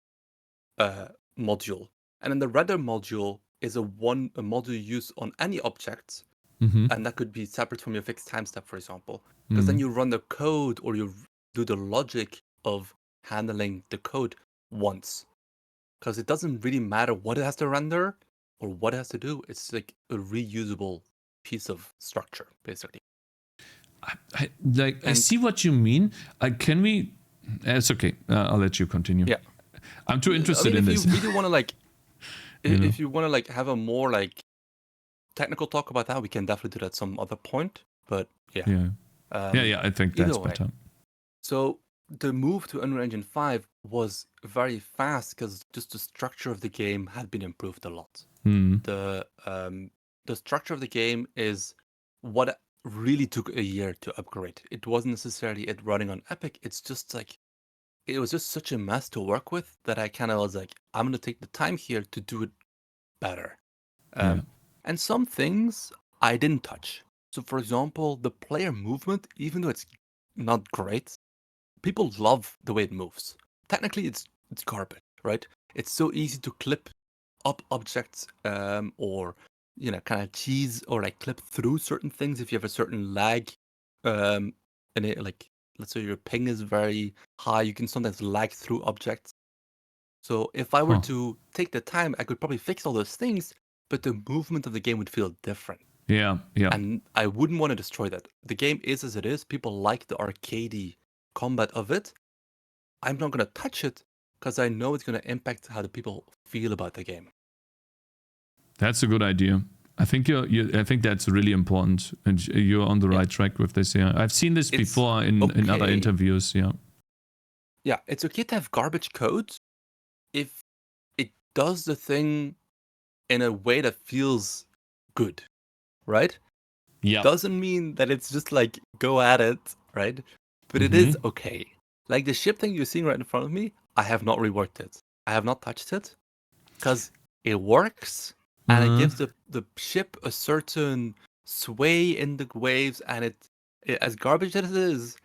module. And then the render module is a module used on any object. And that could be separate from your fixed time step, for example. Because then you run the code or you do the logic of handling the code once. Because it doesn't really matter what it has to render or what it has to do. It's like a reusable piece of structure, basically. I see what you mean. Can we? It's okay. I'll let you continue. Yeah, I'm too interested in this. If you really want to like, if you want to like have a more like technical talk about that, we can definitely do that at some other point. But yeah, I think that's better. So the move to Unreal Engine 5 was very fast because just the structure of the game had been improved a lot. The structure of the game is what really took a year to upgrade. It wasn't necessarily it running on Epic. It's just like it was just such a mess to work with that I kind of was like, I'm gonna take the time here to do it better. Yeah. And some things I didn't touch. So, for example, the player movement, even though it's not great, people love the way it moves. Technically, it's garbage, right? It's so easy to clip up objects, or kind of cheese or like clip through certain things if you have a certain lag, and it like let's say your ping is very high, you can sometimes lag through objects. So if I were Huh. to take the time, I could probably fix all those things, but the movement of the game would feel different. Yeah. Yeah. And I wouldn't want to destroy that. The game is as it is. People like the arcadey combat of it. I'm not going to touch it because I know it's going to impact how the people feel about the game. That's a good idea. I think I think that's really important, and you're on the right track with this. Yeah, I've seen this before in other interviews. Yeah. Yeah, it's okay to have garbage code if it does the thing in a way that feels good, right? Yeah. Doesn't mean that it's just like go at it, right? But it is okay. Like the ship thing you're seeing right in front of me, I have not reworked it. I have not touched it because it works and it gives the ship a certain sway in the waves, and it as garbage as it is,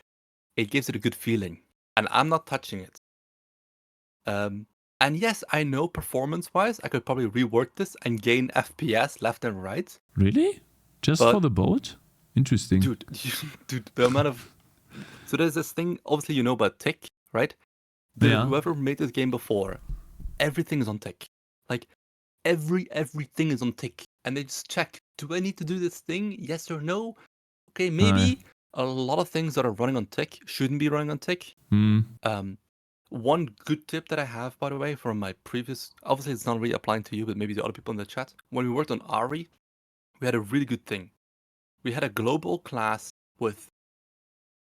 it gives it a good feeling. And I'm not touching it. And yes, I know performance-wise, I could probably rework this and gain FPS left and right. Really? Just for the boat? Interesting. Dude, the amount of... So there's this thing, obviously you know about tick, right? Whoever made this game before, everything is on tick. Like, everything is on tick. And they just check, do I need to do this thing? Yes or no? Okay, maybe a lot of things that are running on tick shouldn't be running on tick. One good tip that I have, by the way, from my previous... Obviously, it's not really applying to you, but maybe to other people in the chat. When we worked on Ari, we had a really good thing. We had a global class with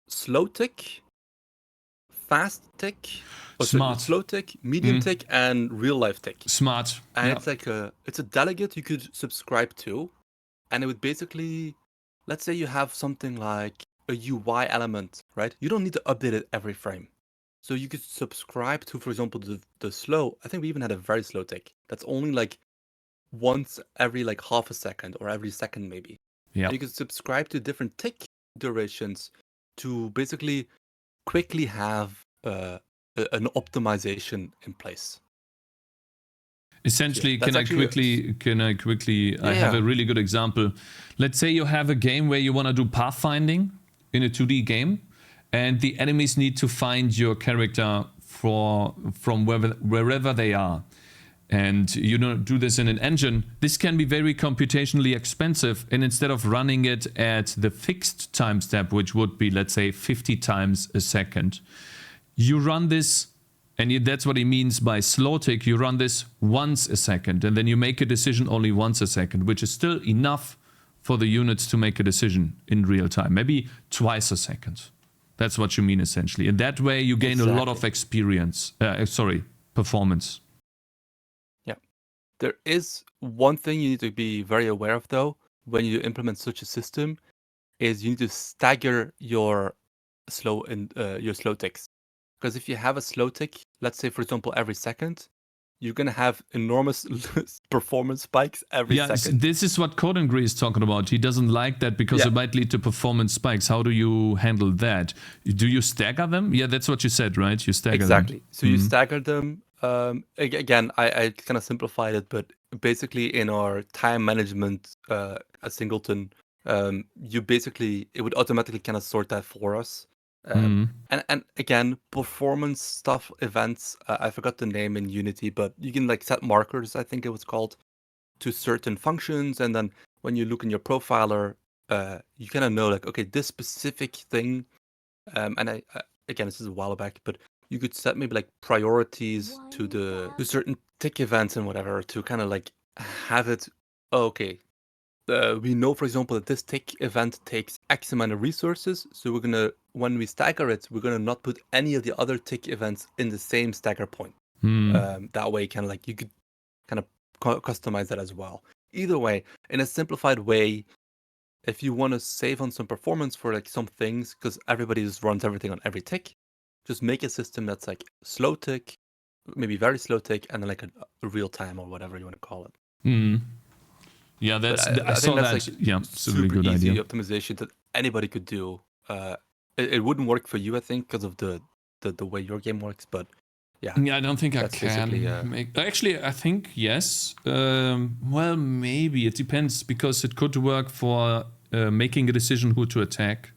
slow tick, fast tick, Smart. slow tick, medium tick, and real life tick. Smart. And it's like it's a delegate you could subscribe to, and it would basically, let's say you have something like a UI element, right? You don't need to update it every frame. So you could subscribe to, for example, the slow. I think we even had a very slow tick. That's only like once every like half a second or every second maybe. Yeah. You could subscribe to different tick durations to basically quickly have an optimization in place. Essentially, can I quickly I have a really good example. Let's say you have a game where you want to do pathfinding in a 2D game, and the enemies need to find your character from wherever they are. And you don't do this in an engine. This can be very computationally expensive, and instead of running it at the fixed time step, which would be, let's say, 50 times a second, you run this, and that's what he means by slow tick. You run this once a second, and then you make a decision only once a second, which is still enough for the units to make a decision in real time. Maybe twice a second. That's what you mean, essentially. In that way, you gain a lot of experience. Performance. Yeah. There is one thing you need to be very aware of, though, when you implement such a system, is you need to stagger your slow ticks. Because if you have a slow tick, let's say, for example, every second, you're going to have enormous performance spikes every second. This is what Codengry is talking about. He doesn't like that because it might lead to performance spikes. How do you handle that? Do you stagger them? Yeah, that's what you said, right? You stagger them. Exactly. So you stagger them. Again, I kind of simplified it, but basically in our time management at Singleton, it would automatically kind of sort that for us. And again, performance stuff, events, I forgot the name in Unity, but you can like set markers, I think it was called, to certain functions. And then when you look in your profiler, you kind of know like, okay, this specific thing, and again, this is a while back, but you could set maybe like priorities to certain tick events and whatever to kind of like have it, okay, we know, for example, that this tick event takes X amount of resources. So we're going to, when we stagger it, we're going to not put any of the other tick events in the same stagger point. That way, kind of like you could kind of customize that as well. Either way, in a simplified way, if you want to save on some performance for like some things, because everybody just runs everything on every tick, Just make a system that's like slow tick, maybe very slow tick, and then like a real time or whatever you want to call it. Yeah, But I I saw think that's that. like Yeah, it's a really super good easy idea. optimization that anybody could do. It wouldn't work for you, I think, because of the way your game works. But yeah, Yeah, I don't think I that's basically can make. Actually, I think yes. Well, maybe it depends because it could work for making a decision who to attack.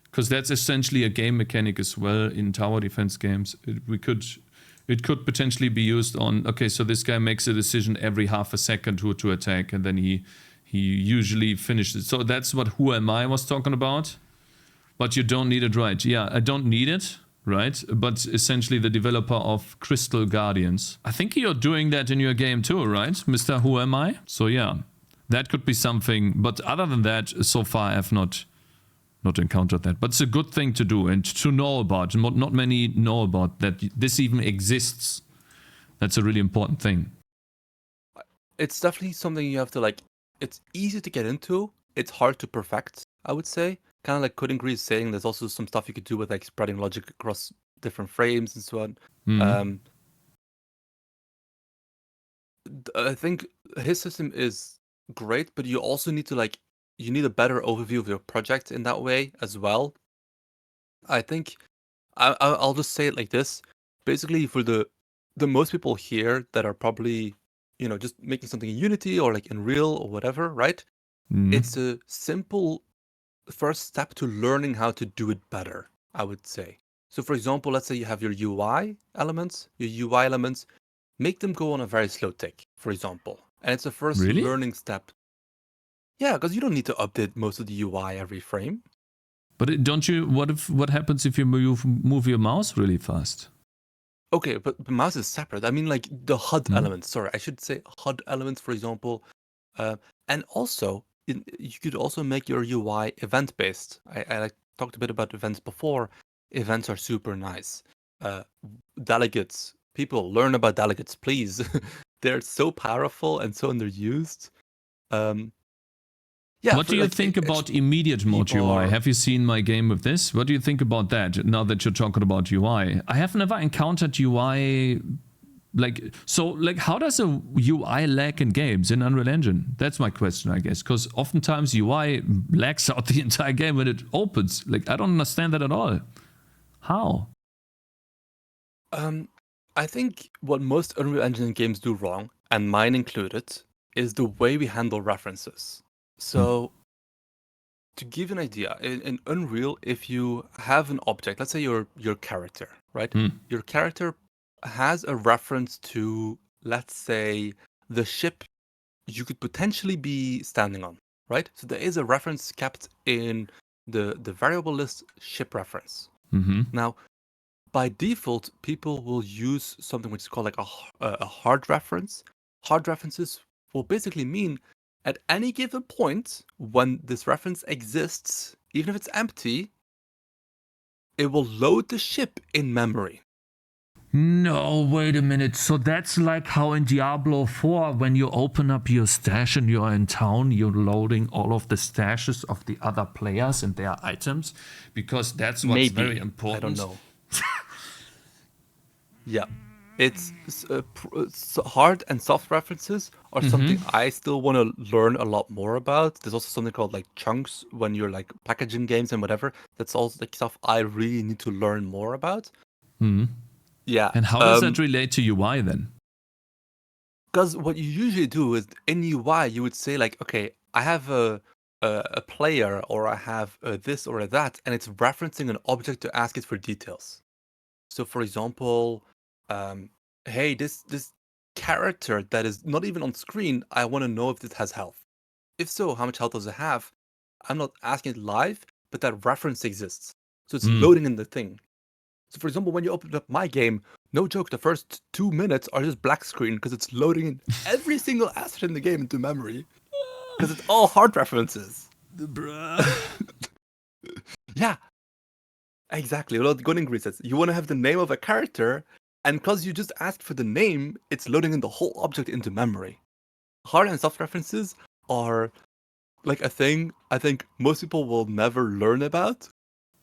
Because that's essentially a game mechanic as well in tower defense games. It could potentially be used on. Okay, so this guy makes a decision every half a second who to attack, and then he usually finishes. So that's what Who Am I was talking about. But you don't need it, right? Yeah, I don't need it. Right, but essentially the developer of Crystal Guardians. I think you're doing that in your game too, right, Mr. Who Am I? So yeah, that could be something. But other than that, so far I've not encountered that. But it's a good thing to do and to know about. Not many know about that this even exists. That's a really important thing. it's definitely something you have to like. It's easy to get into. It's hard to perfect, I would say. Kind of like Coding Grease saying there's also some stuff you could do with like spreading logic across different frames and so on. I think his system is great, but you also need to like you need a better overview of your project in that way as well. I think I'll just say it like this. Basically, for the most people here that are probably just making something in Unity or like in Real or whatever, right? It's a simple first step to learning how to do it better, I would say. So for example, let's say you have your UI elements, make them go on a very slow tick, for example. And it's the first Really? learning step. Yeah, because you don't need to update most of the UI every frame. But don't you? What happens if you move your mouse really fast? Okay, but the mouse is separate. I mean, like the HUD elements. Sorry, I should say HUD elements, for example. And also, you could also make your UI event-based. I like, talked a bit about events before. Events are super nice. Delegates, people, learn about delegates, please. They're so powerful and so underused. Yeah. What do you think about immediate mode UI? Have you seen my game with this? What do you think about that now that you're talking about UI? I have never encountered UI like how does a UI lag in games in Unreal Engine? That's my question, I guess, because oftentimes UI lags out the entire game when it opens. Like I don't understand that at all. How? I think what most Unreal Engine games do wrong, and mine included, is the way we handle references. So, to give an idea, in Unreal, if you have an object, let's say your character, right? Your character has a reference to, let's say, the ship you could potentially be standing on, right? So there is a reference kept in the variable list ship reference. Now, by default, people will use something which is called like a hard reference. Hard references will basically mean at any given point when this reference exists, even if it's empty, it will load the ship in memory. No, wait a minute. So that's like how in Diablo 4, when you open up your stash and you're in town, you're loading all of the stashes of the other players and their items, because that's what's very important. I don't know. Yeah. It's hard and soft references are something I still want to learn a lot more about. There's also something called like chunks when you're like packaging games and whatever. That's also like stuff I really need to learn more about. Yeah. And how does that relate to UI then? Because what you usually do is in UI, you would say like, okay, I have a player or I have this or that, and it's referencing an object to ask it for details. So for example, hey, this character that is not even on screen, I want to know if it has health. If so, how much health does it have? I'm not asking it live, but that reference exists. So it's loading in the thing. So for example, when you open up my game, no joke, the first 2 minutes are just black screen because it's loading in every single asset in the game into memory. Because it's all hard references. Bruh. Yeah. Exactly. Well, Coding Grease says you want to have the name of a character, and because you just asked for the name, it's loading in the whole object into memory. Hard and soft references are like a thing I think most people will never learn about,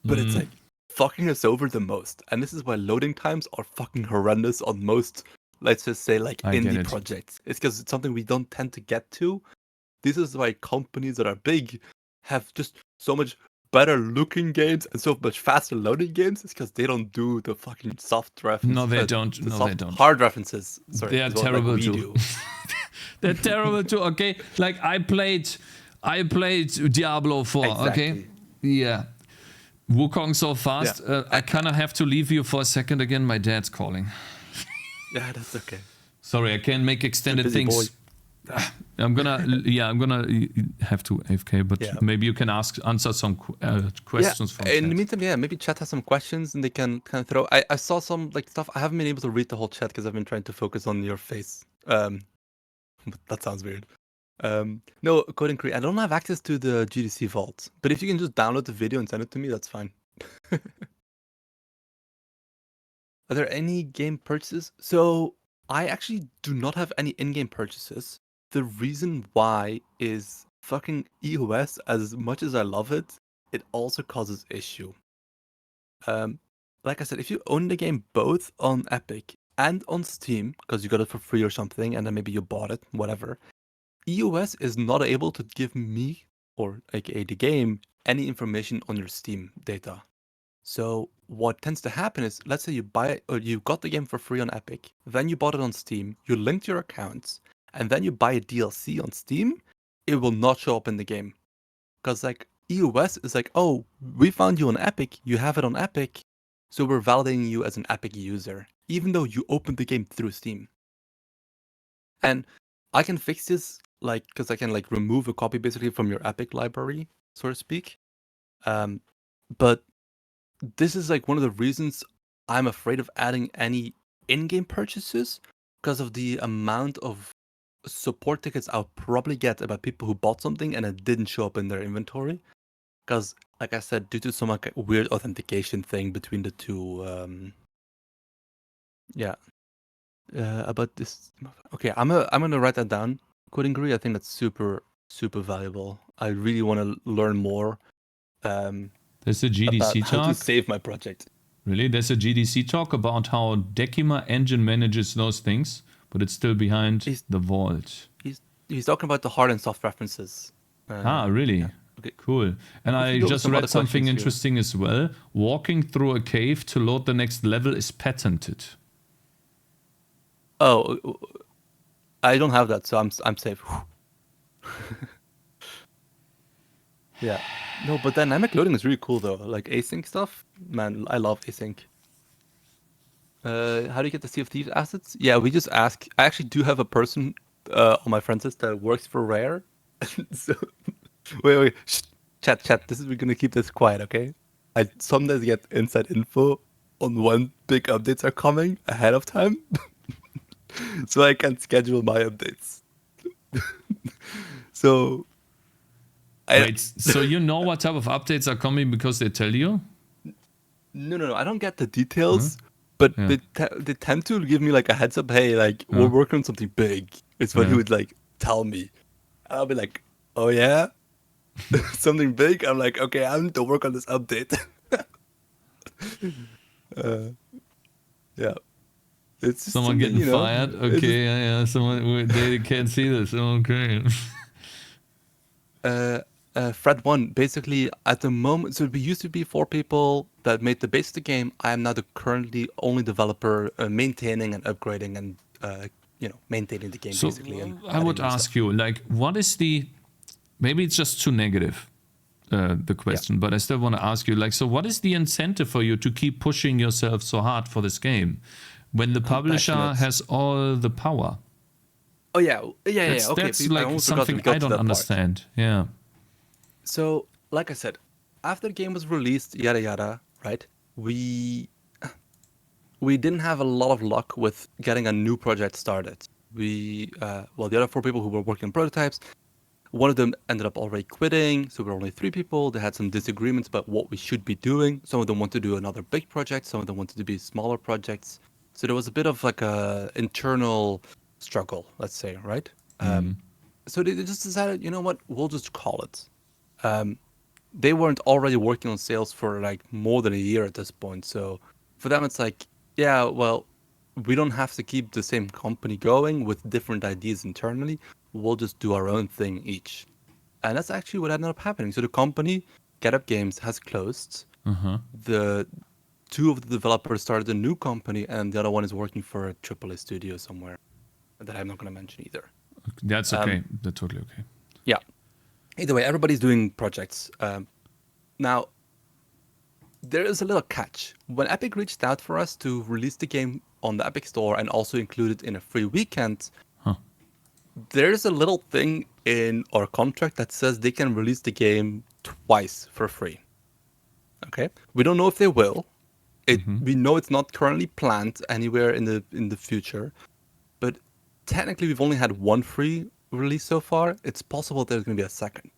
but it's like fucking us over the most. And this is why loading times are fucking horrendous on most, let's just say, like I get indie it. projects. It's because it's something we don't tend to get to. This is why companies that are big have just so much better looking games and so much faster loading games. It's because they don't do the fucking soft references. No, they don't. The No, soft, they don't. hard references. Sorry, They are is what, terrible like, we too. do. They're terrible too. Okay, like I played Diablo 4. Exactly. Okay, yeah. Wukong so fast. Yeah. I kind of have to leave you for a second again. My dad's calling. Yeah, that's okay. Sorry, I can't make extended busy things. boy. I'm gonna have to AFK, but Yeah. maybe you can answer some questions from In chat. the meantime, yeah, maybe chat has some questions and they can kind of throw. I saw some like stuff. I haven't been able to read the whole chat because I've been trying to focus on your face. That sounds weird. No, Coding Create. I don't have access to the GDC vault, but if you can just download the video and send it to me, that's fine. Are there any game purchases? So I actually do not have any in-game purchases. The reason why is fucking EOS. As much as I love it, it also causes issue. Like I said, if you own the game both on Epic and on Steam, because you got it for free or something, and then maybe you bought it, whatever, EOS is not able to give me, or aka the game, any information on your Steam data. So what tends to happen is, let's say you buy it, or you got the game for free on Epic, then you bought it on Steam, you linked your accounts, and then you buy a DLC on Steam, it will not show up in the game. Because like EOS is like, oh, we found you on Epic, you have it on Epic, so we're validating you as an Epic user, even though you opened the game through Steam. And I can fix this, like, because I can like remove a copy basically from your Epic library, so to speak. But this is like one of the reasons I'm afraid of adding any in-game purchases, because of the amount of support tickets I'll probably get about people who bought something and it didn't show up in their inventory. Because, like I said, due to some like weird authentication thing between the two, about this. Okay, I'm gonna write that down. Coding Guri, I think that's super valuable. I really want to learn more. There's a GDC about how to talk. save my project. Really? There's a GDC talk about how Decima Engine manages those things, but it's still behind the vault. He's talking about the hard and soft references. Really? Yeah. Okay. Cool. And I just read something interesting as well. Walking through a cave to load the next level is patented. Oh, I don't have that, so I'm safe. Yeah. No, but dynamic loading is really cool though. Like async stuff, man, I love async. How do you get the Sea of Thieves assets? Yeah, we just ask. I actually do have a person on my friends list that works for Rare. So wait, shh, chat. We're gonna keep this quiet, okay? I sometimes get inside info on when big updates are coming ahead of time, so I can schedule my updates. So. Wait, so you know what type of updates are coming because they tell you? No. I don't get the details, but they tend to give me like a heads up. Hey, like we're working on something big. It's what he would like tell me. And I'll be like, oh yeah, something big. I'm like, okay, I need to work on this update. Yeah. It's just someone getting fired. Know, okay, yeah. Someone they can't see this. Okay. Fred1, basically at the moment, so we used to be 4 people that made the base of the game. I am now the currently only developer maintaining and upgrading and maintaining the game basically. And I would ask you, like, what is maybe it's just too negative, the question, but I still want to ask you, like, so what is the incentive for you to keep pushing yourself so hard for this game when the publisher has all the power? Oh yeah. Okay. That's like something I don't understand. Yeah. So, like I said, after the game was released, yada yada, right? We didn't have a lot of luck with getting a new project started. The other 4 people who were working on prototypes, one of them ended up already quitting, so we were only 3 people. They had some disagreements about what we should be doing. Some of them wanted to do another big project, some of them wanted to be smaller projects. So there was a bit of like a internal struggle, let's say, right? So they just decided, you know what, we'll just call it. they weren't already working on sales for like more than a year at this point. So for them, it's like, yeah, well, we don't have to keep the same company going with different ideas internally. We'll just do our own thing each. And that's actually what ended up happening. So the company, Get Up Games, has closed. The two of the developers started a new company, and the other one is working for a AAA studio somewhere that I'm not going to mention either. That's okay. That's totally okay. Yeah. Either way, everybody's doing projects. Now, there is a little catch. When Epic reached out for us to release the game on the Epic Store and also include it in a free weekend, there's a little thing in our contract that says they can release the game twice for free. Okay? We don't know if they will. We know it's not currently planned anywhere in the future, but technically we've only had one free release so far. It's possible there's going to be a second.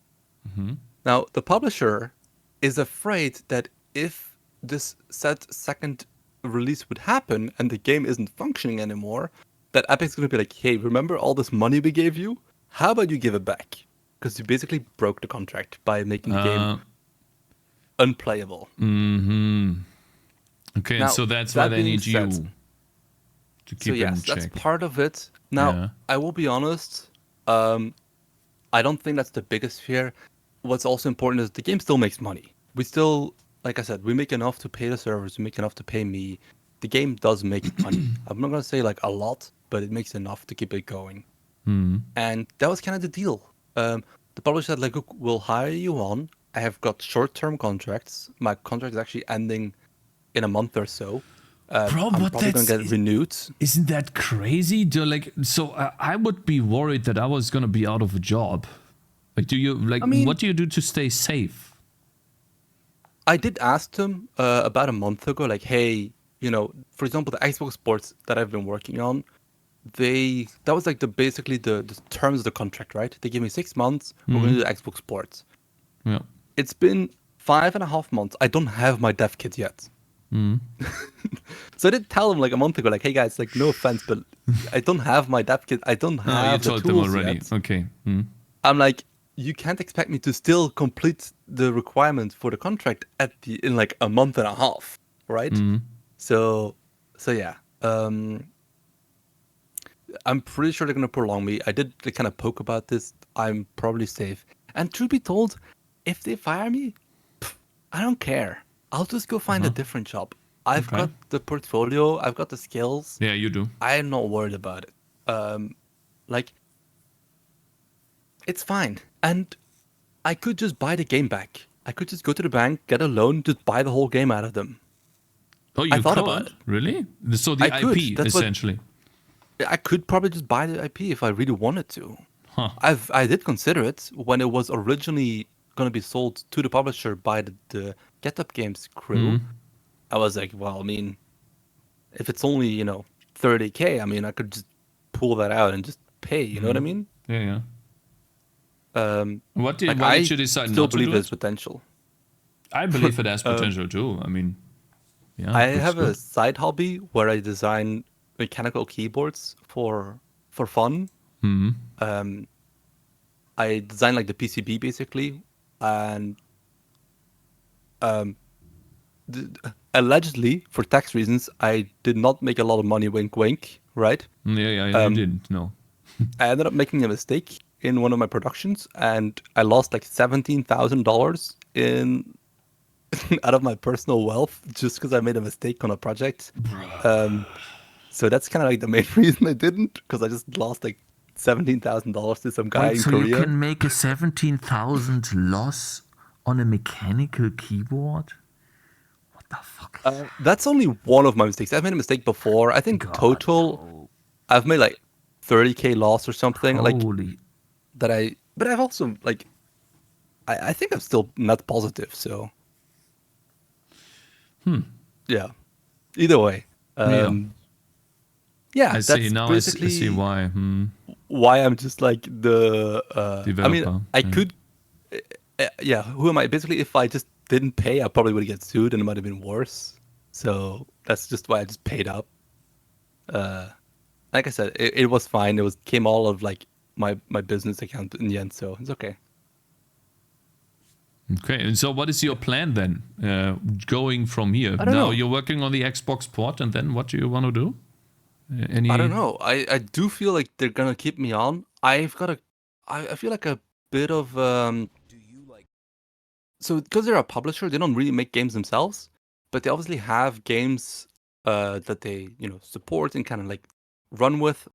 Now, the publisher is afraid that if this said second release would happen and the game isn't functioning anymore, that Epic's going to be like, hey, remember all this money we gave you? How about you give it back? Because you basically broke the contract by making the game unplayable. Okay, now, so that's why they need you to keep it in check. That's part of it. Now, I will be honest, I don't think that's the biggest fear. What's also important is the game still makes money. We still, like I said, we make enough to pay the servers, we make enough to pay me. The game does make money. I'm not going to say like a lot, but it makes enough to keep it going. And that was kind of the deal. The publisher said, like, look, we'll hire you on. I have got short-term contracts. My contract is actually ending in a month or so. Bro, I'm probably going to get renewed. Isn't that crazy? I would be worried that I was going to be out of a job. Like, what do you do to stay safe? I did ask them about a month ago, like, hey, for example, the Xbox Sports that I've been working on, that was like basically the terms of the contract, right? They gave me 6 months. We're going to do Xbox Sports. Yeah. It's been 5.5 months. I don't have my dev kit yet. So I did tell them like a month ago, like, hey guys, like, no offense, but I don't have my dev kit. I don't have the tools them already. Yet. Okay. I'm like, you can't expect me to still complete the requirements for the contract in like a month and a half, right? So yeah. I'm pretty sure they're gonna prolong me. I did kind of poke about this. I'm probably safe. And truth be told, if they fire me, I don't care. I'll just go find a different job. I've got the portfolio. I've got the skills. Yeah, you do. I'm not worried about it. Like, it's fine. And I could just buy the game back. I could just go to the bank, get a loan, just buy the whole game out of them. Oh, you could? Really? So the IP, essentially. I could probably just buy the IP if I really wanted to. Huh. I did consider it when it was originally going to be sold to the publisher by the Get Up Games crew. I was like, well, I mean, if it's only, $30K, I mean, I could just pull that out and just pay, you know what I mean? Yeah. Why did you decide not to do it? I still believe there's potential. I believe it has potential too. I mean, yeah. I have a side hobby where I design mechanical keyboards for fun. I design like the PCB basically, and allegedly for tax reasons, I did not make a lot of money. Wink, wink. Right? Yeah. You didn't. No. I ended up making a mistake in one of my productions, and I lost like $17,000 out of my personal wealth just because I made a mistake on a project. So that's kind of like the main reason I didn't, because I just lost like $17,000 to some guy in Korea. So you can make a 17,000 loss on a mechanical keyboard? What the fuck? That's only one of my mistakes. I've made a mistake before. I think total, I've made like 30K loss or something. Holy. But I've also like, I think I'm still net positive. So. Yeah. Either way. Yeah, I see. Now I see why. Why I'm just like the developer. I mean, I could. Yeah, who am I? Basically, if I just didn't pay, I probably would get sued, and it might have been worse. So that's just why I just paid up. Like I said, it was fine. Came all of like my business account in the end, so it's okay. Okay, and so what is your plan then, going from here? I don't Now know. you're working on the Xbox port, and then what do you want to do? I don't know. I do feel like they're gonna keep me on. I feel like a bit of so because they're a publisher, they don't really make games themselves, but they obviously have games that they support and kind of like run with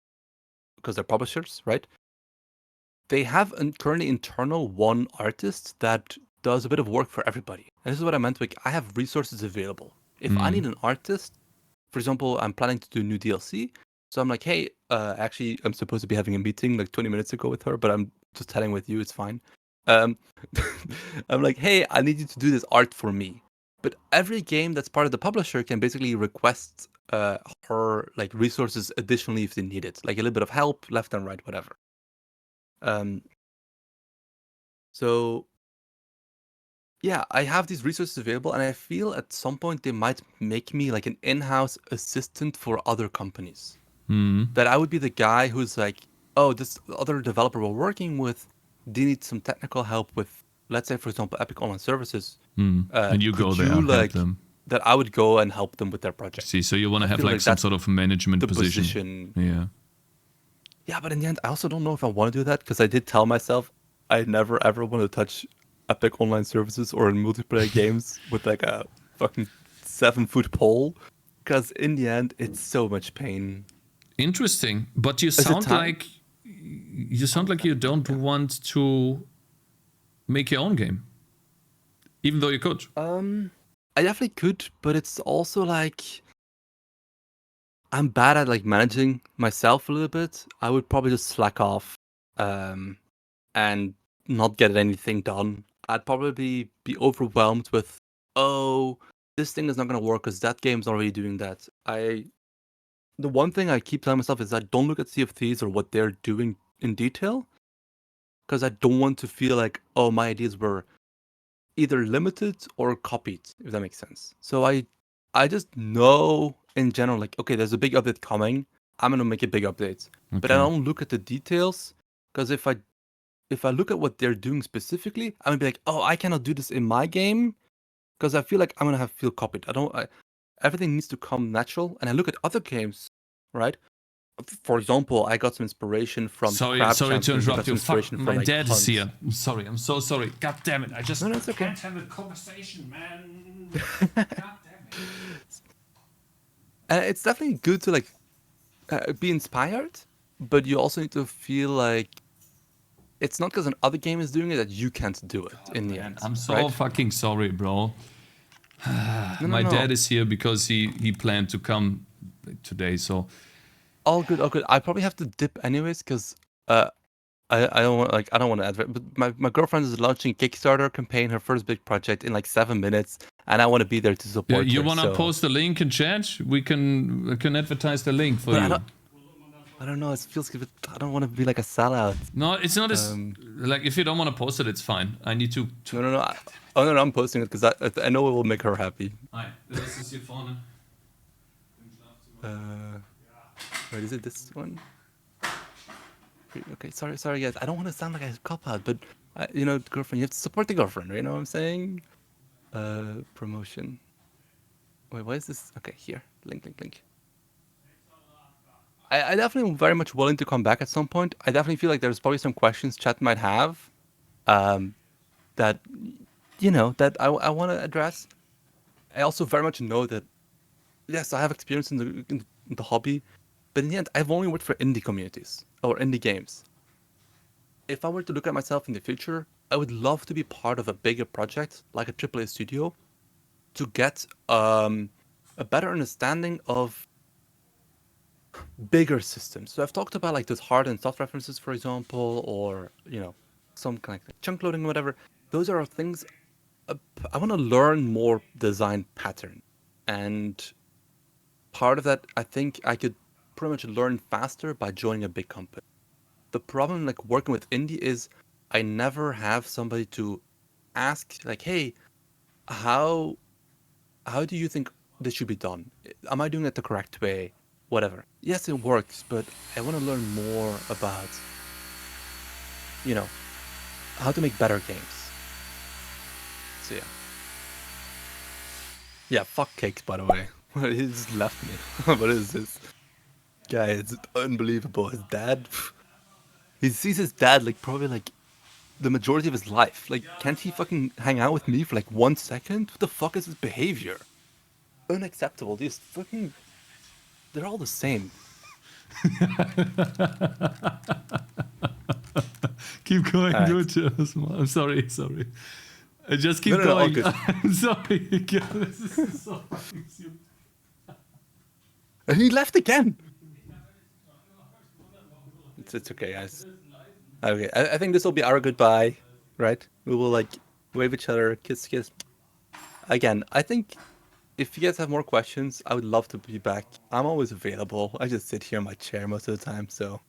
because they're publishers, right? They have currently internal one artist that does a bit of work for everybody. And this is what I meant. Like, I have resources available. If I need an artist, for example, I'm planning to do new DLC. So I'm like, hey, actually, I'm supposed to be having a meeting like 20 minutes ago with her, but I'm just telling with you, it's fine. Um, I'm like, hey, I need you to do this art for me. But every game that's part of the publisher can basically request her like resources additionally if they need it, like a little bit of help, left and right, whatever. So yeah, I have these resources available, and I feel at some point they might make me like an in-house assistant for other companies. That I would be the guy who's like, oh, this other developer we're working with, they need some technical help with, let's say, for example, Epic Online Services. And you could go there, you, help like, them. that I would go and help them with their project. See, so you want to I have feel like like some that's sort of management the position. Yeah. Yeah, but in the end, I also don't know if I want to do that because I did tell myself I never ever want to touch Epic Online Services or in multiplayer games with like a fucking 7-foot pole, because in the end, it's so much pain. Interesting, but you Is it sound time? like you don't want to make your own game, even though you could. I definitely could, but it's also like I'm bad at like managing myself a little bit. I would probably just slack off, and not get anything done. I'd probably be overwhelmed with, oh, this thing is not gonna work because that game's already doing that. The one thing I keep telling myself is that don't look at Sea of Thieves or what they're doing in detail, because I don't want to feel like, oh, my ideas were either limited or copied, if that makes sense. So I just know in general, like, okay, there's a big update coming. I'm gonna make a big update, but I Okay. don't look at the details, because if I look at what they're doing specifically, I'm gonna be like, oh, I cannot do this in my game, because I feel like I'm gonna feel copied. Everything needs to come natural. And I look at other games, right? For example, I got some inspiration from Sorry Crab to Champions. I interrupt got some you. Fuck, inspiration my from like dad is Hunt. here. I'm sorry. I'm so sorry. God damn it! I just No, it's okay. can't have a conversation, man. God damn it. It's definitely good to like be inspired, but you also need to feel like it's not because another game is doing it that you can't do it in the end. I'm so right? fucking sorry, bro. My No. dad is here because he planned to come today. So All good, all good. I probably have to dip anyways because I don't want I don't want to advert, but my girlfriend is launching Kickstarter campaign, her first big project in like 7 minutes, and I want to be there to support you her. wanna So. post the link in chat? We can advertise the link for But you. I don't know. It feels like I don't want to be like a sellout. No, it's not as like if you don't want to post it, it's fine. I need to. No. Oh no, I'm posting it because I know it will make her happy. Hi, this is your phone. Wait, is it this one? Okay, sorry guys. I don't want to sound like a cop out, but girlfriend, you have to support the girlfriend. You know what I'm saying? Promotion. Wait, why is this? Okay, here. Link. I definitely am very much willing to come back at some point. I definitely feel like there's probably some questions chat might have, that that I want to address. I also very much know that yes, I have experience in the hobby, but in the end, I've only worked for indie communities or indie games. If I were to look at myself in the future, I would love to be part of a bigger project like a AAA studio to get a better understanding of bigger systems. So I've talked about like those hard and soft references, for example, or some kind of like chunk loading or whatever. Those are things I want to learn more design pattern, and part of that I think I could pretty much learn faster by joining a big company. The problem like working with indie is I never have somebody to ask like, hey, how do you think this should be done? Am I doing it the correct way? Whatever. Yes, it works, but I want to learn more about, how to make better games. So yeah. Yeah, fuck Cakez, by the way. He just left me. What is this? Guy, it's unbelievable. His dad... He sees his dad, like, probably, like, the majority of his life. Like, can't he fucking hang out with me for, like, 1 second? What the fuck is his behavior? Unacceptable. These fucking... They're all the same. Keep going, All right. dude. I'm sorry. Just keep No, all going. good. I'm sorry. This is so fucking stupid. And he left again! It's okay, guys. Okay, I think this will be our goodbye, right? We will, like, wave each other, kiss. Again, I think if you guys have more questions, I would love to be back. I'm always available. I just sit here in my chair most of the time, so...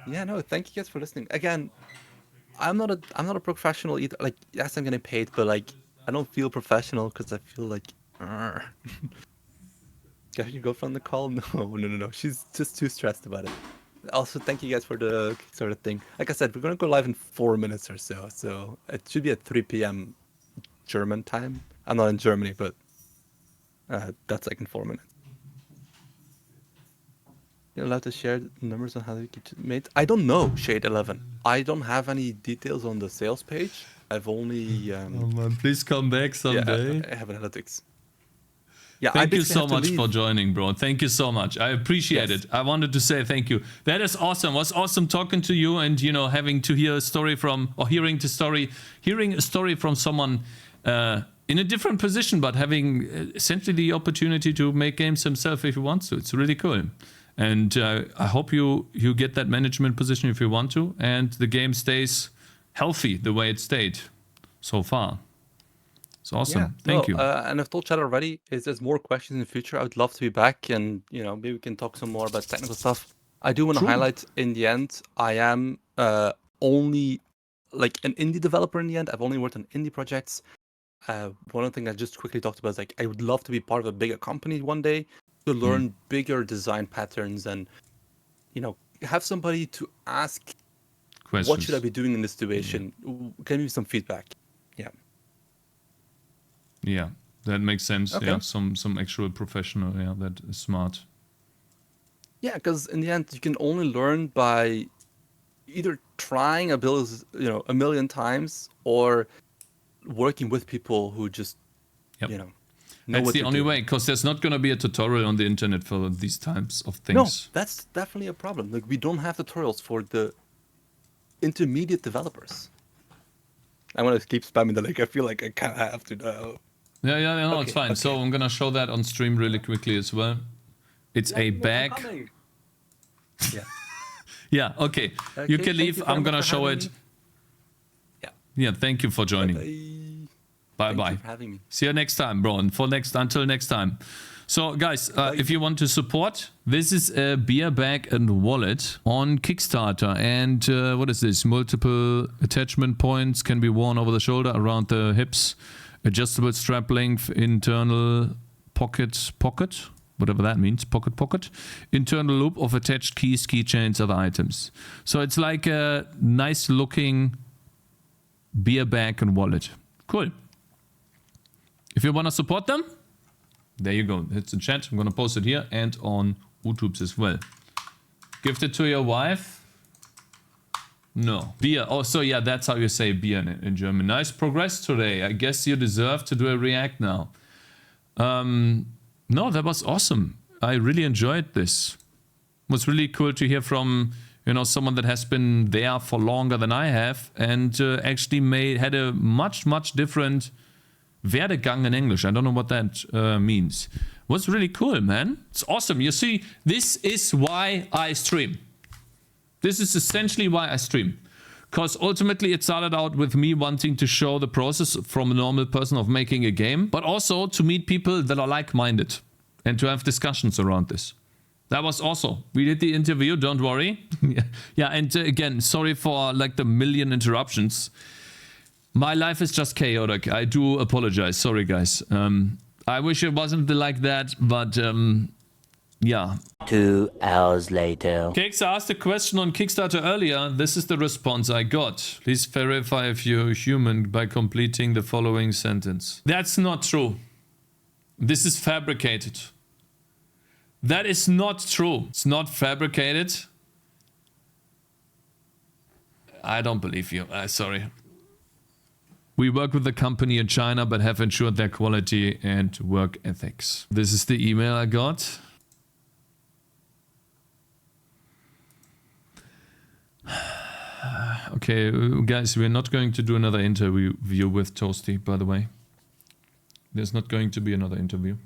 Yeah, no, thank you guys for listening. Again, I'm not a professional either. Like, yes, I'm getting paid, but, like, I don't feel professional because I feel like... Got your girlfriend on the call? No. She's just too stressed about it. Also, thank you guys for the Kickstarter thing. Like I said, we're going to go live in 4 minutes or so. So it should be at 3 p.m. German time. I'm not in Germany, but that's like in 4 minutes. You're allowed to share the numbers on how they get made? I don't know, Shade11. I don't have any details on the sales page. I've only... Oh man, please come back someday. Yeah, I have analytics. Yeah, thank you so much for joining, bro. Thank you so much. I appreciate it. I wanted to say thank you. That is awesome. It was awesome talking to you and, you know, having to hear a story from, or hearing a story from someone in a different position, but having essentially the opportunity to make games himself if he wants to. It's really cool. And I hope you get that management position if you want to, and the game stays healthy the way it stayed so far. It's awesome. Yeah, Thank you. And I've told chat already, if there's more questions in the future, I would love to be back and, you know, maybe we can talk some more about technical stuff. I do want to highlight in the end, I am only like an indie developer in the end. I've only worked on indie projects. One of the things I just quickly talked about is like, I would love to be part of a bigger company one day to learn bigger design patterns and, you know, have somebody to ask, Questions. What should I be doing in this situation? Give me some feedback. Yeah. Yeah, that makes sense. Okay. Yeah, some actual professional. Yeah, that is smart. Yeah, because in the end, you can only learn by either trying a build, you know, a million times or working with people who just, you know that's what the they're only doing. way, because there's not going to be a tutorial on the internet for these types of things. No, that's definitely a problem. Like, we don't have tutorials for the intermediate developers. I want to keep spamming the link. I feel like I kind of have to know. Yeah, no, Okay, it's fine. okay. So I'm gonna show that on stream really quickly as well. It's a bag. Yeah. Yeah, okay. You can thank leave. you very I'm much gonna for show having it. me. Yeah, thank you for joining. Bye. Bye. Thank you for having me. See you next time, bro. And until next time. So, guys, if you want to support, this is a beer bag and wallet on Kickstarter. And what is this? Multiple attachment points can be worn over the shoulder, around the hips. Adjustable strap length, internal pocket, whatever that means, pocket. Internal loop of attached keys, keychains, other items. So it's like a nice looking beer bag and wallet. Cool. If you want to support them, there you go. It's in chat. I'm going to post it here and on YouTube as well. Gift it to your wife. No. Beer. Oh, so yeah, that's how you say beer in German. Nice progress today. I guess you deserve to do a react now. No, that was awesome. I really enjoyed this. It was really cool to hear from, you know, someone that has been there for longer than I have and actually had a much different Werdegang in English. I don't know what that means. It was really cool, man. It's awesome. You see, this is why I stream. This is essentially why I stream. Because ultimately it started out with me wanting to show the process from a normal person of making a game, but also to meet people that are like-minded and to have discussions around this. That was awesome. We did the interview, don't worry. Yeah, and again, sorry for like the million interruptions. My life is just chaotic. I do apologize. Sorry, guys. I wish it wasn't like that, but Yeah. 2 hours later. Cakez asked a question on Kickstarter earlier. This is the response I got. Please verify if you're human by completing the following sentence. That's not true. This is fabricated. That is not true. It's not fabricated. I don't believe you. Sorry. We work with a company in China but have ensured their quality and work ethics. This is the email I got. Okay, guys, we're not going to do another interview with Toasty, by the way. There's not going to be another interview.